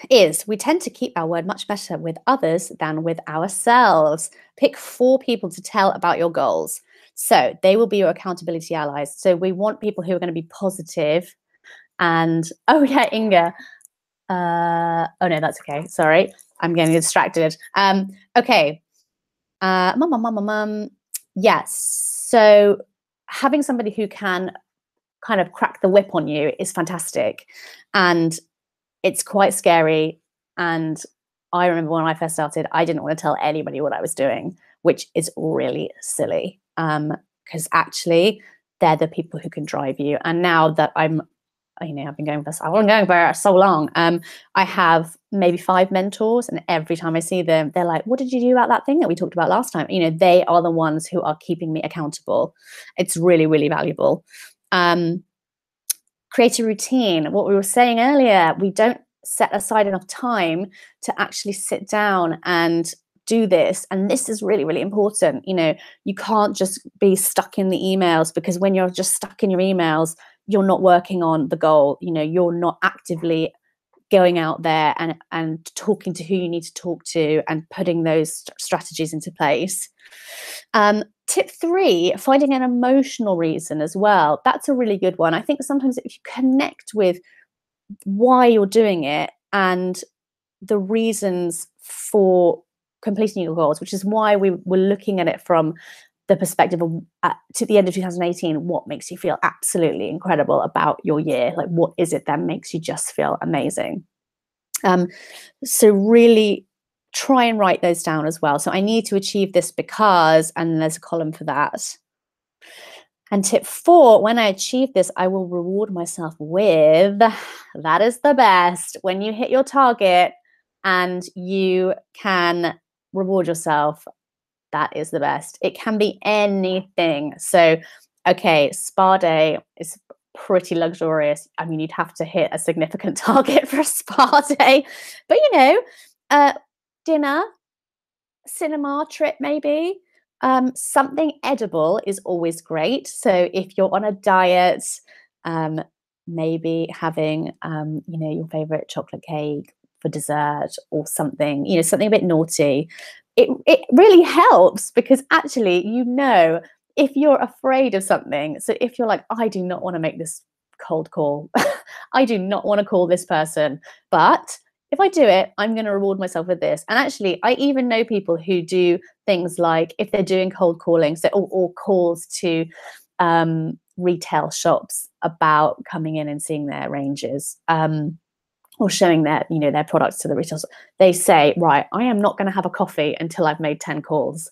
is we tend to keep our word much better with others than with ourselves. Pick 4 people to tell about your goals. So they will be your accountability allies. So we want people who are going to be positive and, oh yeah, Inga. Oh no, that's okay. Sorry, I'm getting distracted. Okay. Yes. So having somebody who can kind of crack the whip on you is fantastic. And it's quite scary. And I remember when I first started, I didn't want to tell anybody what I was doing, which is really silly. Because actually they're the people who can drive you. And now that I've been going for so long. I have maybe 5 mentors, and every time I see them, they're like, what did you do about that thing that we talked about last time? They are the ones who are keeping me accountable. It's really, really valuable. Create a routine. What we were saying earlier, we don't set aside enough time to actually sit down and do this. And this is really, really important. You can't just be stuck in the emails, because when you're just stuck in your emails, you're not working on the goal. You're not actively going out there and talking to who you need to talk to and putting those strategies into place. Tip 3, finding an emotional reason as well. That's a really good one. I think sometimes if you connect with why you're doing it and the reasons for completing your goals, which is why we were looking at it from the perspective of to the end of 2018, what makes you feel absolutely incredible about your year? Like, what is it that makes you just feel amazing? So really try and write those down as well. So I need to achieve this because, and there's a column for that. And tip 4, when I achieve this, I will reward myself with, that is the best, when you hit your target and you can reward yourself, that is the best. It can be anything. So, okay, spa day is pretty luxurious. I mean, you'd have to hit a significant target for a spa day, but dinner, cinema trip, maybe. Something edible is always great. So if you're on a diet, maybe having your favorite chocolate cake for dessert, or something, something a bit naughty. It really helps, because actually, if you're afraid of something, so if you're like, I do not want to make this cold call, I do not want to call this person, but if I do it, I'm going to reward myself with this. And actually, I even know people who do things like, if they're doing cold calling, so or calls to retail shops about coming in and seeing their ranges, or showing their products to the retailers, they say, right, I am not going to have a coffee until I've made 10 calls.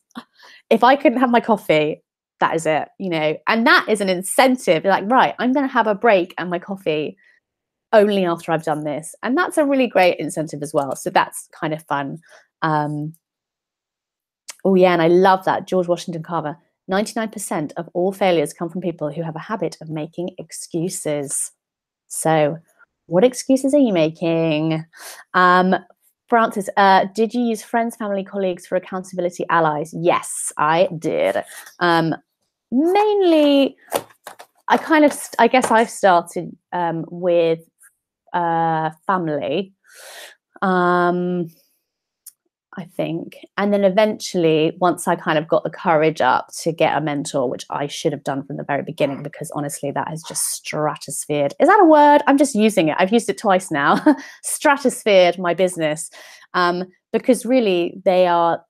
If I couldn't have my coffee, that is it, and that is an incentive. You're like, right, I'm going to have a break and my coffee only after I've done this. And that's a really great incentive as well. So that's kind of fun. Oh yeah, and I love that. George Washington Carver, 99% of all failures come from people who have a habit of making excuses. So what excuses are you making? Francis, did you use friends, family, colleagues for accountability allies? Yes, I did. Mainly, I guess I've started with family, I think. And then eventually, once I kind of got the courage up to get a mentor, which I should have done from the very beginning, because honestly, that has just stratosphered. Is that a word? I'm just using it. I've used it twice now. Stratosphered my business, because really they are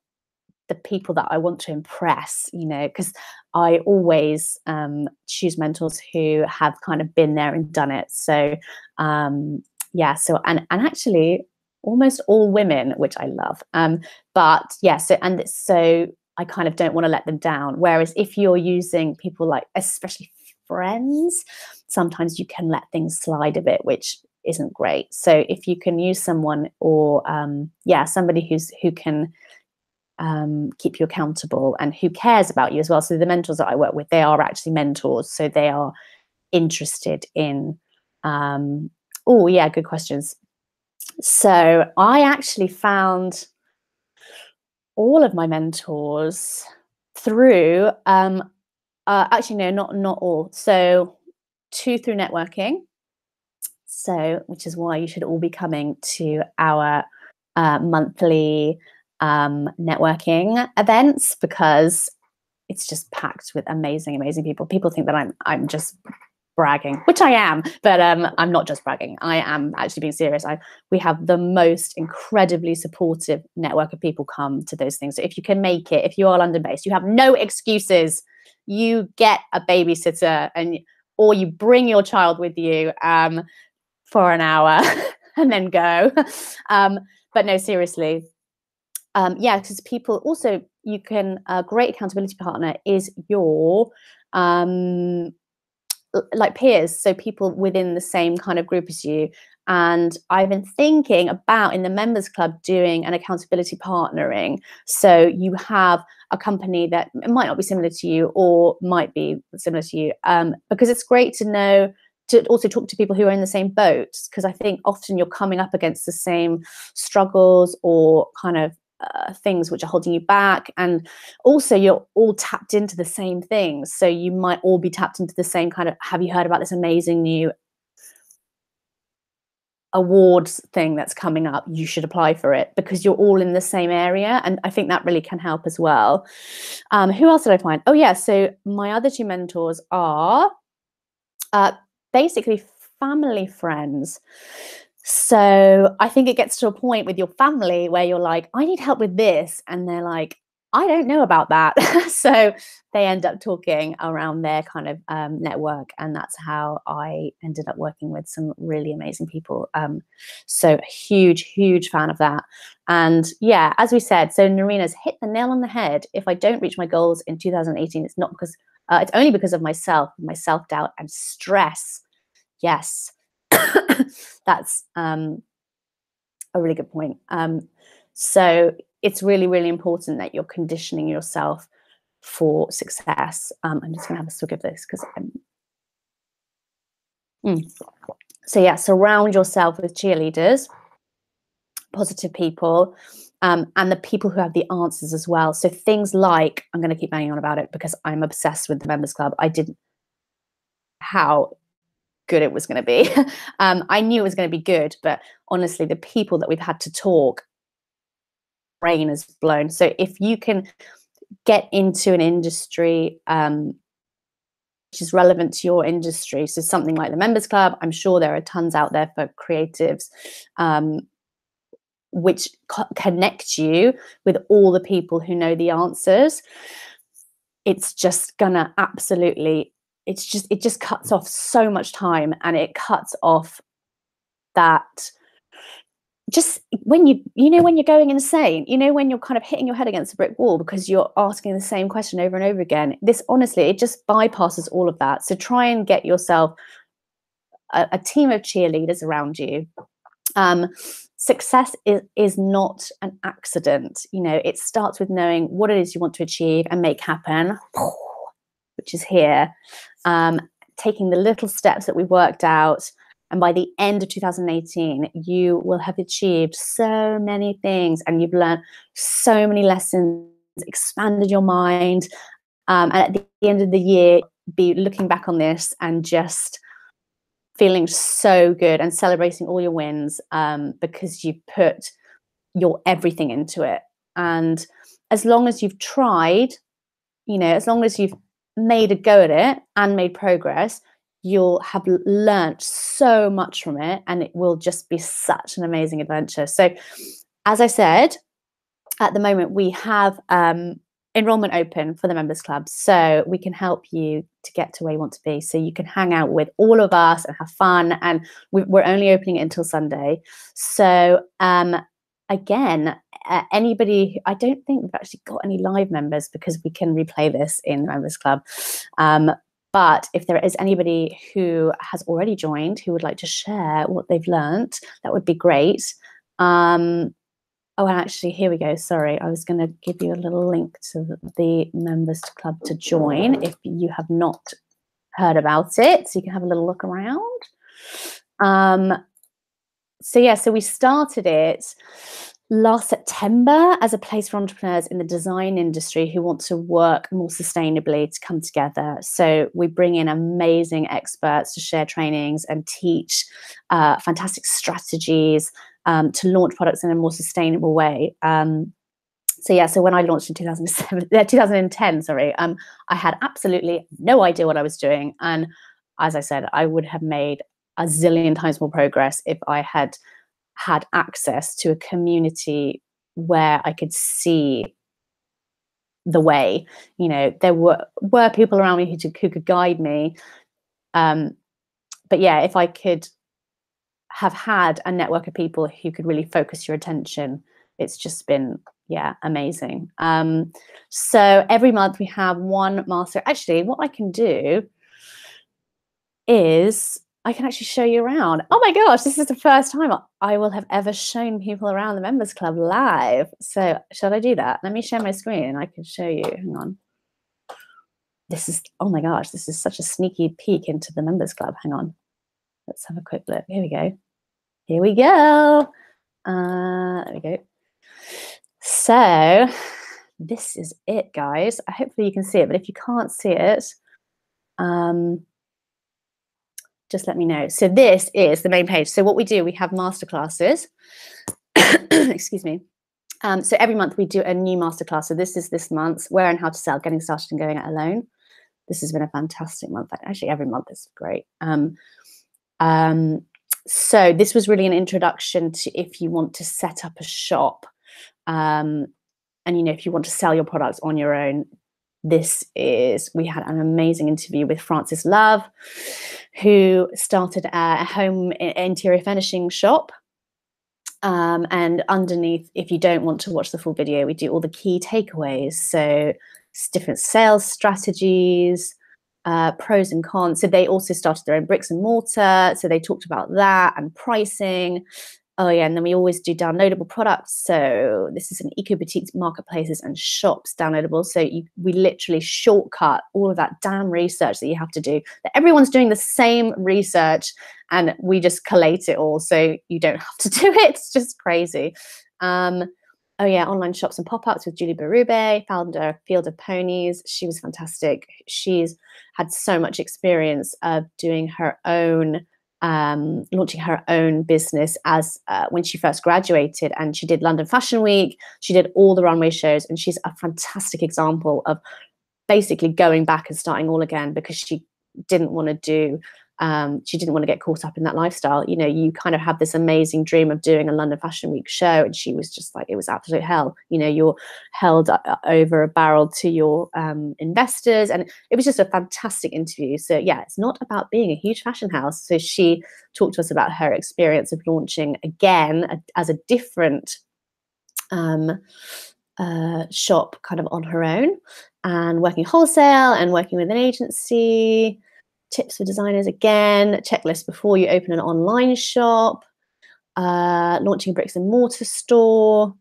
the people that I want to impress, because I always choose mentors who have kind of been there and done it. So so and actually almost all women, which I love. But yeah, so I kind of don't want to let them down. Whereas if you're using people like, especially friends, sometimes you can let things slide a bit, which isn't great. So if you can use someone, or somebody who can keep you accountable and who cares about you as well. So the mentors that I work with, they are actually mentors. So they are interested in, good questions. So I actually found all of my mentors through, actually, no, not all. So 2 through networking. So, which is why you should all be coming to our monthly networking events, because it's just packed with amazing people. People think that I'm just bragging, which I am, but I'm not just bragging. I am actually being serious. We have the most incredibly supportive network of people come to those things. So if you can make it, if you are London based, you have no excuses. You get a babysitter, or you bring your child with you for an hour and then go. But no, seriously. Because people also, you can, a great accountability partner is your like peers, so people within the same kind of group as you. And I've been thinking about, in the members club, doing an accountability partnering. So you have a company that might not be similar to you, or might be similar to you, because it's great to know, to also talk to people who are in the same boat, because I think often you're coming up against the same struggles, or kind of things which are holding you back. And also you're all tapped into the same things. So you might all be tapped into the same kind of, have you heard about this amazing new awards thing that's coming up? You should apply for it, because you're all in the same area. And I think that really can help as well. Who else did I find? Oh yeah, so my other 2 mentors are basically family friends. So I think it gets to a point with your family where you're like, I need help with this. And they're like, I don't know about that. So they end up talking around their kind of network, and that's how I ended up working with some really amazing people. So huge fan of that. And yeah, as we said, so Narina's hit the nail on the head. If I don't reach my goals in 2018, it's not because it's only because of myself, my self-doubt and stress. Yes, that's a really good point. So it's really important that you're conditioning yourself for success. I'm just gonna have a swig of this because so yeah, surround yourself with cheerleaders, positive people, and the people who have the answers as well. So things like, I'm going to keep banging on about it because I'm obsessed with the members club. I didn't how good it was going to be. I knew it was going to be good, but honestly, the people that we've had to talk, brain is blown. So if you can get into an industry which is relevant to your industry, so something like the members club, I'm sure there are tons out there for creatives, which connect you with all the people who know the answers. It's just gonna absolutely, it just cuts off so much time, and it cuts off that, just when when you're going insane, when you're kind of hitting your head against a brick wall because you're asking the same question over and over again. This, honestly, it just bypasses all of that. So try and get yourself a team of cheerleaders around you. Success is not an accident. It starts with knowing what it is you want to achieve and make happen, which is here. Taking the little steps that we worked out, and by the end of 2018, you will have achieved so many things, and you've learned so many lessons, expanded your mind, and at the end of the year, be looking back on this and just feeling so good and celebrating all your wins, because you put your everything into it. And as long as you've tried, as long as you've made a go at it and made progress, you'll have learnt so much from it, and it will just be such an amazing adventure. So as I said, at the moment we have enrollment open for the members club, so we can help you to get to where you want to be, so you can hang out with all of us and have fun. And we're only opening it until Sunday. So again, anybody, I don't think we've actually got any live members because we can replay this in the members club, but if there is anybody who has already joined who would like to share what they've learnt, that would be great. Oh, and actually, here we go. Sorry, I was going to give you a little link to the members club to join if you have not heard about it, so you can have a little look around. So yeah, so we started it last September as a place for entrepreneurs in the design industry who want to work more sustainably to come together. So we bring in amazing experts to share trainings and teach fantastic strategies to launch products in a more sustainable way. So yeah, so when I launched in 2010, I had absolutely no idea what I was doing. And as I said, I would have made a zillion times more progress if I had access to a community where I could see the way. There were people around me who could guide me. But yeah, if I could have had a network of people who could really focus your attention, it's just been, yeah, amazing. So every month we have one master. Actually, what I can do is I can actually show you around. Oh my gosh, this is the first time I will have ever shown people around the members club live. So should I do that? Let me share my screen and I can show you. Hang on. This is, oh my gosh, this is such a sneaky peek into the members club. Hang on. Let's have a quick look. Here we go. Here we go. There we go. So this is it, guys. Hopefully you can see it, but if you can't see it, just let me know. So this is the main page. So what we do, we have masterclasses. Excuse me. So every month we do a new masterclass. So this is this month's Where and How to Sell, Getting Started and Going It Alone. This has been a fantastic month. Actually, every month is great. So this was really an introduction to if you want to set up a shop and And, you know, if you want to sell your products on your own, we had an amazing interview with Frances Love, who started a home interior furnishing shop. And underneath, if you don't want to watch the full video, we do all the key takeaways. So different sales strategies, pros and cons. So they also started their own bricks and mortar. So they talked about that and pricing. Oh yeah, and then we always do downloadable products. So this is an eco boutique marketplaces and shops downloadable. So we literally shortcut all of that damn research that you have to do. That everyone's doing the same research, and we just collate it all, so you don't have to do it. It's just crazy. Oh yeah, online shops and pop-ups with Julie Berube, founder of Field of Ponies. She was fantastic. She's had so much experience of doing her own. Launching her own business as when she first graduated, and she did London Fashion Week. She did all the runway shows, and she's a fantastic example of basically going back and starting all again, because she didn't want to get caught up in that lifestyle. You know, you kind of have this amazing dream of doing a London Fashion Week show, and she was just like, it was absolute hell. You know, you're held over a barrel to your investors, and it was just a fantastic interview. So yeah, it's not about being a huge fashion house. So she talked to us about her experience of launching again as a different shop kind of on her own, and working wholesale and working with an agency. Tips for designers again, checklist before you open an online shop, launching a bricks and mortar store,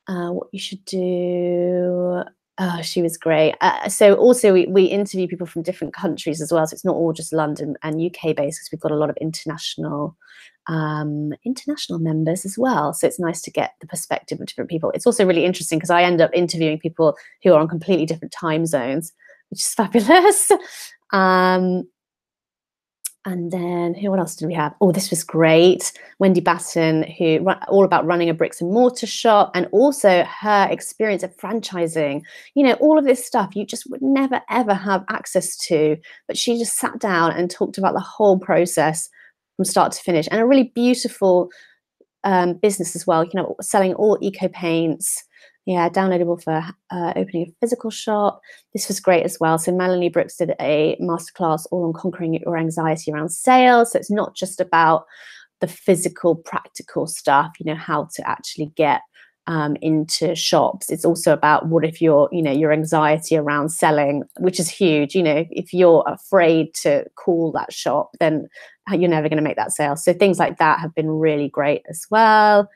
what you should do. Oh, she was great. So also we interview people from different countries as well. So it's not all just London and UK based, because we've got a lot of international members as well. So it's nice to get the perspective of different people. It's also really interesting because I end up interviewing people who are on completely different time zones, which is fabulous. And then what else did we have? Oh, this was great. Wendy Batten, who all about running a bricks and mortar shop, and also her experience of franchising. You know, all of this stuff you just would never, ever have access to. But she just sat down and talked about the whole process from start to finish, and a really beautiful business as well. You know, selling all eco paints. Yeah, downloadable for opening a physical shop. This was great as well. So Melanie Brooks did a masterclass all on conquering your anxiety around sales. So it's not just about the physical, practical stuff, you know, how to actually get into shops. It's also about what if your anxiety around selling, which is huge. You know, if you're afraid to call that shop, then you're never going to make that sale. So things like that have been really great as well.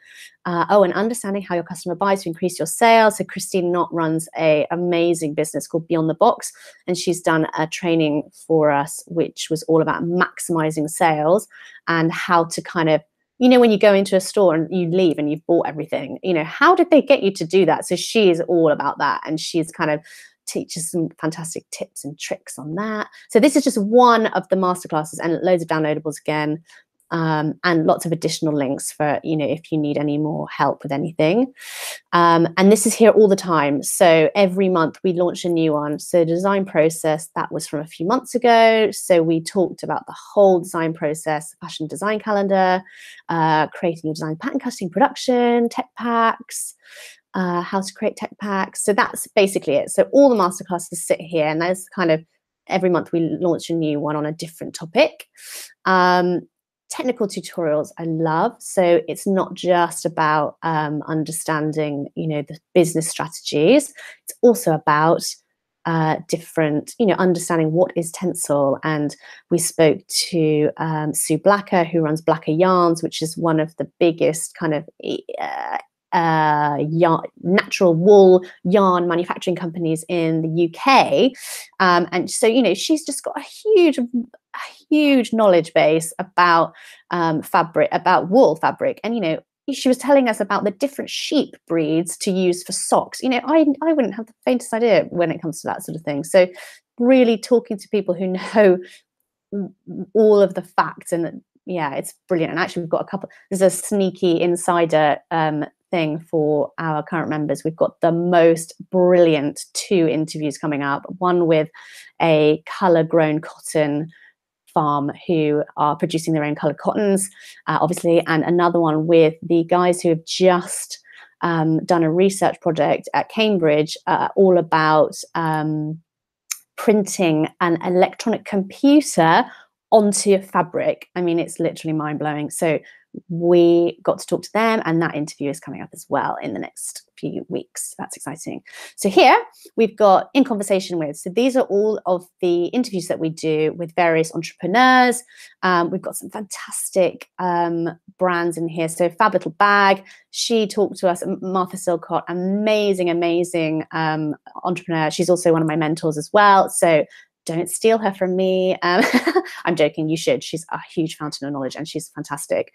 And understanding how your customer buys to increase your sales. So Christine Knott runs a amazing business called Beyond the Box, and she's done a training for us, which was all about maximizing sales and how to kind of, you know, when you go into a store and you leave and you've bought everything, you know, how did they get you to do that? So she is all about that, and she's kind of teaches some fantastic tips and tricks on that. So this is just one of the masterclasses, and loads of downloadables again. And lots of additional links for, you know, if you need any more help with anything. And this is here all the time. So every month we launch a new one. So design process, that was from a few months ago. So we talked about the whole design process, fashion design calendar, creating your design pattern cutting production, tech packs, how to create tech packs. So that's basically it. So all the masterclasses sit here, and there's kind of every month we launch a new one on a different topic. Technical tutorials I love. So it's not just about understanding, you know, the business strategies. It's also about different, you know, understanding what is Tencel. And we spoke to Sue Blacker, who runs Blacker Yarns, which is one of the biggest kind of natural wool yarn manufacturing companies in the UK. And so, you know, she's just got a huge knowledge base about fabric, about wool fabric. And, you know, she was telling us about the different sheep breeds to use for socks. You know, I wouldn't have the faintest idea when it comes to that sort of thing. So really talking to people who know all of the facts, and yeah, it's brilliant. And actually we've got there's a sneaky insider thing for our current members. We've got the most brilliant 2 interviews coming up, one with a colour grown cotton farm who are producing their own coloured cottons, obviously, and another one with the guys who have just done a research project at Cambridge all about printing an electronic computer onto fabric. I mean, it's literally mind-blowing. So we got to talk to them, and that interview is coming up as well in the next few weeks. That's exciting. So here we've got in conversation with. So these are all of the interviews that we do with various entrepreneurs. We've got some fantastic brands in here. So Fab Little Bag, she talked to us. Martha Silcott, amazing entrepreneur. She's also one of my mentors as well. So don't steal her from me. I'm joking, you should. She's a huge fountain of knowledge and she's fantastic.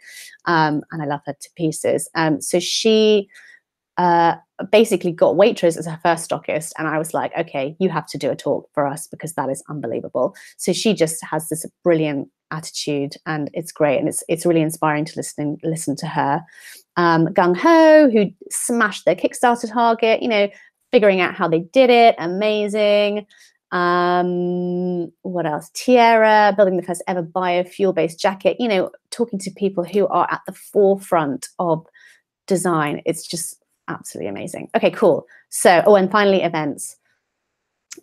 And I love her to pieces. So she basically got Waitrose as her first stockist. And I was like, okay, you have to do a talk for us because that is unbelievable. So she just has this brilliant attitude and it's great. And it's really inspiring to listen to her. Gung Ho, who smashed their Kickstarter target, you know, figuring out how they did it. Amazing. What else? Tierra, building the first ever biofuel-based jacket, you know, talking to people who are at the forefront of design. It's just absolutely amazing. Okay, cool. So, and finally, events.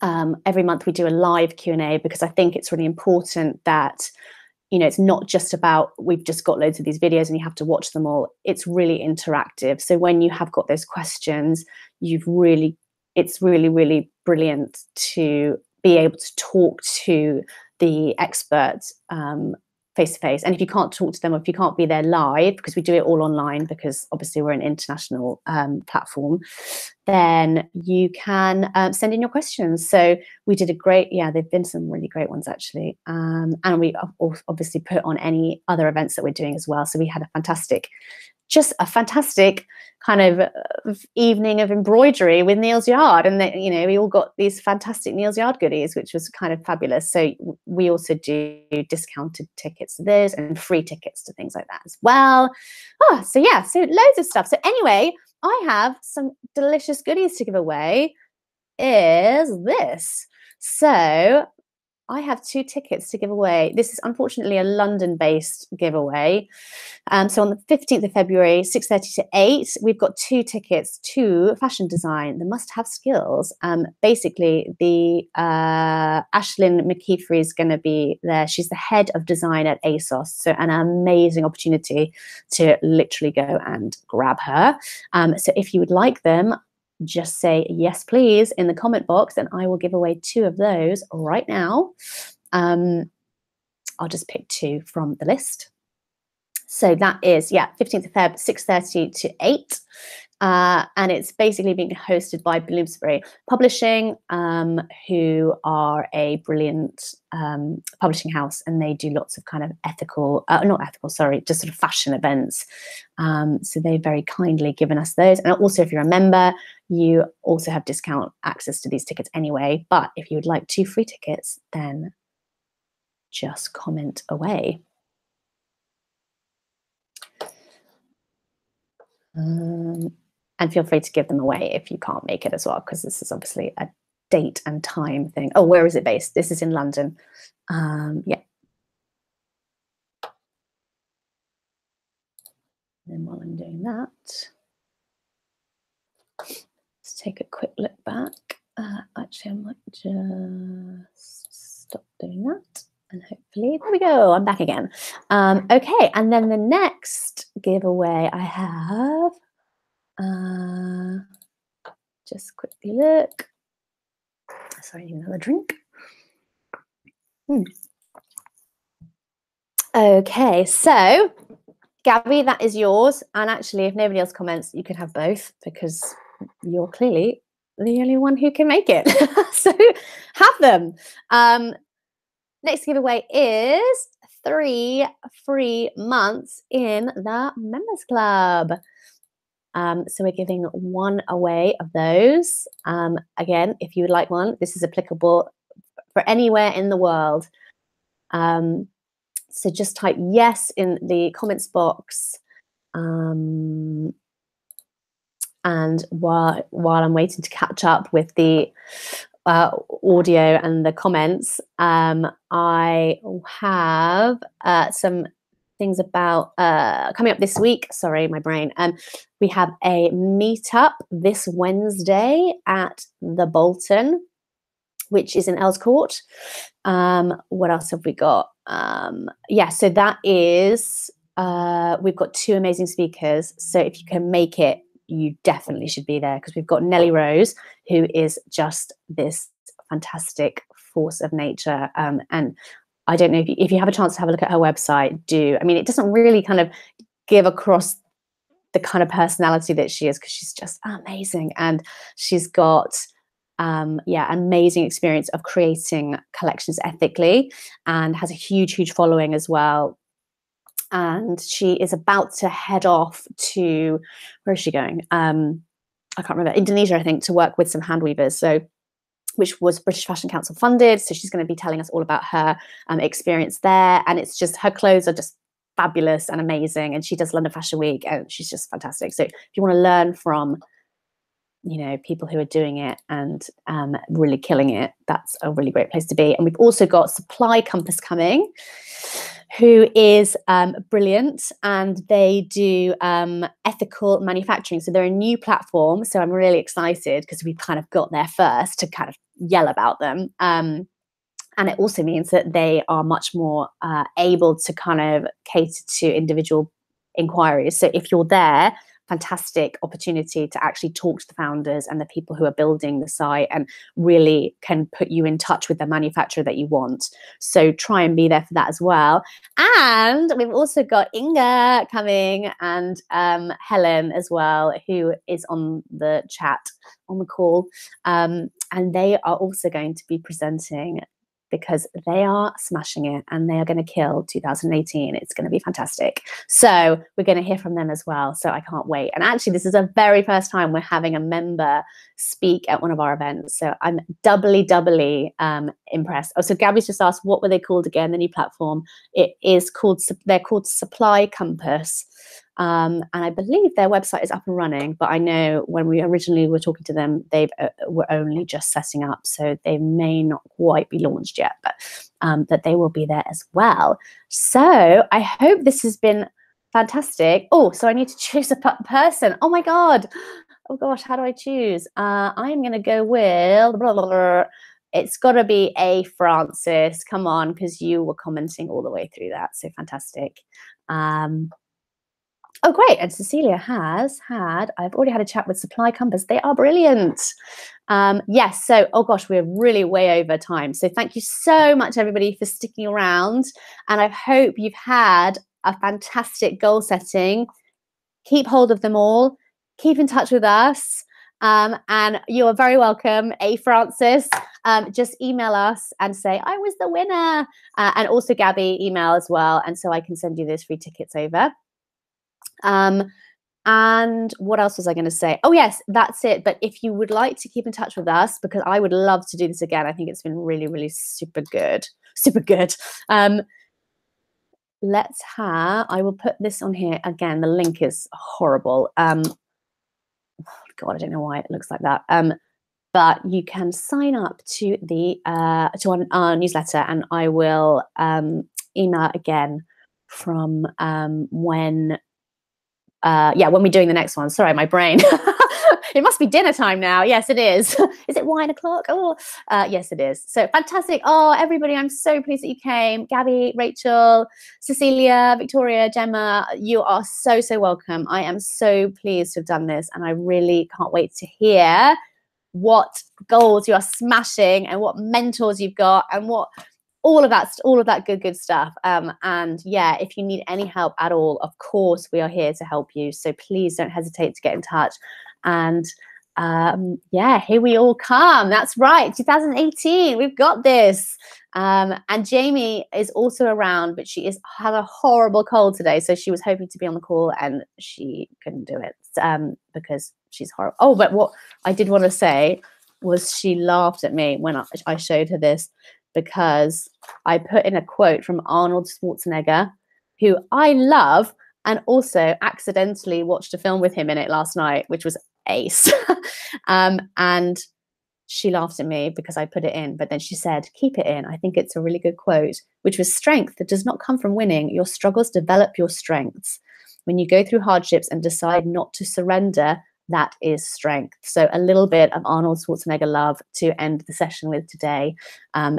Every month we do a live Q&A because I think it's really important that, you know, it's not just about we've just got loads of these videos and you have to watch them all. It's really interactive. So when you have got those questions, it's really, really brilliant to be able to talk to the expert face to face. And if you can't talk to them or if you can't be there live, because we do it all online because obviously we're an international platform, then you can send in your questions. So we did there've been some really great ones actually. And we obviously put on any other events that we're doing as well. So we had a fantastic kind of evening of embroidery with Neil's Yard, and you know, we all got these fantastic Neil's Yard goodies, which was kind of fabulous. So we also do discounted tickets to those and free tickets to things like that as well. So loads of stuff. So anyway, I have some delicious goodies to give away. Is this? So I have 2 tickets to give away. This is unfortunately a London-based giveaway. So on the 15th of February, 6:30 to 8, we've got 2 tickets to fashion design, the must-have skills. Basically, the Ashlyn McKeefery is going to be there. She's the head of design at ASOS. So an amazing opportunity to literally go and grab her. So if you would like them, just say yes please in the comment box and I will give away 2 of those right now. I'll just pick 2 from the list. So that is 15th of Feb, 6:30 to 8. And it's basically being hosted by Bloomsbury Publishing, who are a brilliant publishing house, and they do lots of kind of just sort of fashion events. So they very kindly given us those. And also, if you're a member, you also have discount access to these tickets anyway. But if you would like 2 free tickets, then just comment away. And feel free to give them away if you can't make it as well, because this is obviously a date and time thing. Oh, where is it based? This is in London. Yeah. And then while I'm doing that, let's take a quick look back. Actually, I might just stop doing that. And hopefully, there we go, I'm back again. Okay, and then the next giveaway I have, just quickly look. Sorry, another drink. Okay, so Gabby, that is yours. And actually, if nobody else comments, you can have both because you're clearly the only one who can make it. So have them. Next giveaway is 3 free months in the Members Club. So we're giving 1 away of those. Again, if you would like one, this is applicable for anywhere in the world. So just type yes in the comments box. And while I'm waiting to catch up with the audio and the comments, I have some things about coming up this week. Sorry, my brain. We have a meetup this Wednesday at the Bolton, which is in Earls Court. What else have we got? Yeah, so that is, we've got 2 amazing speakers. So if you can make it, you definitely should be there, because we've got Nellie Rose, who is just this fantastic force of nature. And I don't know if you have a chance to have a look at her website, do. I mean, it doesn't really kind of give across the kind of personality that she is, because she's just amazing. And she's got amazing experience of creating collections ethically, and has a huge following as well. And she is about to head off to, where is she going? I can't remember, Indonesia, I think, to work with some hand weavers. So, which was British Fashion Council funded. So she's going to be telling us all about her experience there. And it's just, her clothes are just fabulous and amazing. And she does London Fashion Week, and she's just fantastic. So if you want to learn from, you know, people who are doing it and really killing it, that's a really great place to be. And we've also got Supply Compass coming, who is brilliant, and they do ethical manufacturing. So they're a new platform. So I'm really excited, because we kind of got there first to kind of yell about them. And it also means that they are much more able to kind of cater to individual inquiries. So if you're there, fantastic opportunity to actually talk to the founders and the people who are building the site, and really can put you in touch with the manufacturer that you want. So try and be there for that as well. And we've also got Inga coming, and Helen as well, who is on the chat, on the call. And they are also going to be presenting, because they are smashing it, and they are going to kill 2018. It's going to be fantastic. So we're going to hear from them as well. So I can't wait. And actually, this is the very first time we're having a member speak at one of our events. So I'm doubly impressed. Oh, so Gabby's just asked, what were they called again, the new platform? It is called, they're called Supply Compass. And I believe their website is up and running, but I know when we originally were talking to them, they were only just setting up, so they may not quite be launched yet, but that they will be there as well. So I hope this has been fantastic. Oh, so I need to choose a person. Oh my God. Oh gosh, how do I choose? I'm going to go with, blah, blah, blah. It's got to be a Francis. Come on, because you were commenting all the way through that. So fantastic. Oh, great. And Cecilia has had, I've already had a chat with Supply Compass. They are brilliant. Yes. So, oh gosh, we're really way over time. So thank you so much, everybody, for sticking around. And I hope you've had a fantastic goal setting. Keep hold of them all. Keep in touch with us. And you are very welcome, A. Francis. Just email us and say, I was the winner. And also Gabby, email as well. And so I can send you those free tickets over. And what else was I going to say? Oh, yes, that's it. But if you would like to keep in touch with us, because I would love to do this again. I think it's been really super good. Super good. Let's have, I will put this on here again. The link is horrible. God, I don't know why it looks like that. But you can sign up to the to our newsletter, and I will email again from when we're doing the next one. Sorry, my brain. It must be dinner time now. Yes, it is. Is it wine o'clock? Oh, yes, it is. So fantastic. Oh, everybody, I'm so pleased that you came. Gabby, Rachel, Cecilia, Victoria, Gemma, you are so welcome. I am so pleased to have done this, and I really can't wait to hear what goals you are smashing and what mentors you've got and what all of that good stuff. And yeah, if you need any help at all, of course we are here to help you, so please don't hesitate to get in touch. And yeah, here we all come. That's right, 2018, we've got this. And Jamie is also around, but she had a horrible cold today, so she was hoping to be on the call and she couldn't do it because she's horrible. Oh, but what I did want to say was she laughed at me when I showed her this, because I put in a quote from Arnold Schwarzenegger, who I love, and also accidentally watched a film with him in it last night, which was ace. And she laughed at me because I put it in, but then she said, keep it in. I think it's a really good quote, which was, strength that does not come from winning. Your struggles develop your strengths. When you go through hardships and decide not to surrender, that is strength. So a little bit of Arnold Schwarzenegger love to end the session with today.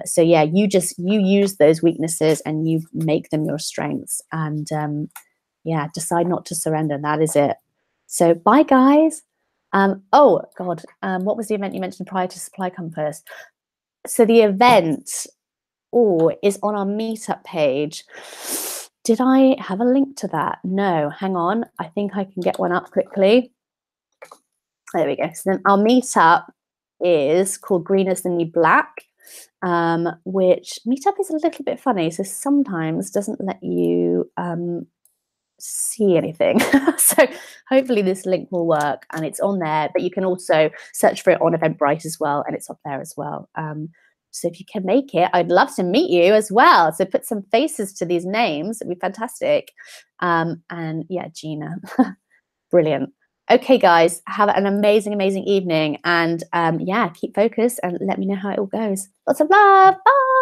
So yeah, you use those weaknesses and you make them your strengths. And yeah, decide not to surrender. That is it. So bye, guys. Oh God, what was the event you mentioned prior to Supply Compass? So the event is on our meetup page. Did I have a link to that? No, hang on. I think I can get one up quickly. There we go. So then our meetup is called Green is the New Black, which meetup is a little bit funny. So sometimes doesn't let you see anything. So hopefully this link will work and it's on there, but you can also search for it on Eventbrite as well, and it's up there as well. So if you can make it, I'd love to meet you as well. So put some faces to these names. It'd be fantastic. And yeah, Gina, brilliant. Okay, guys, have an amazing, amazing evening. And yeah, keep focused and let me know how it all goes. Lots of love. Bye.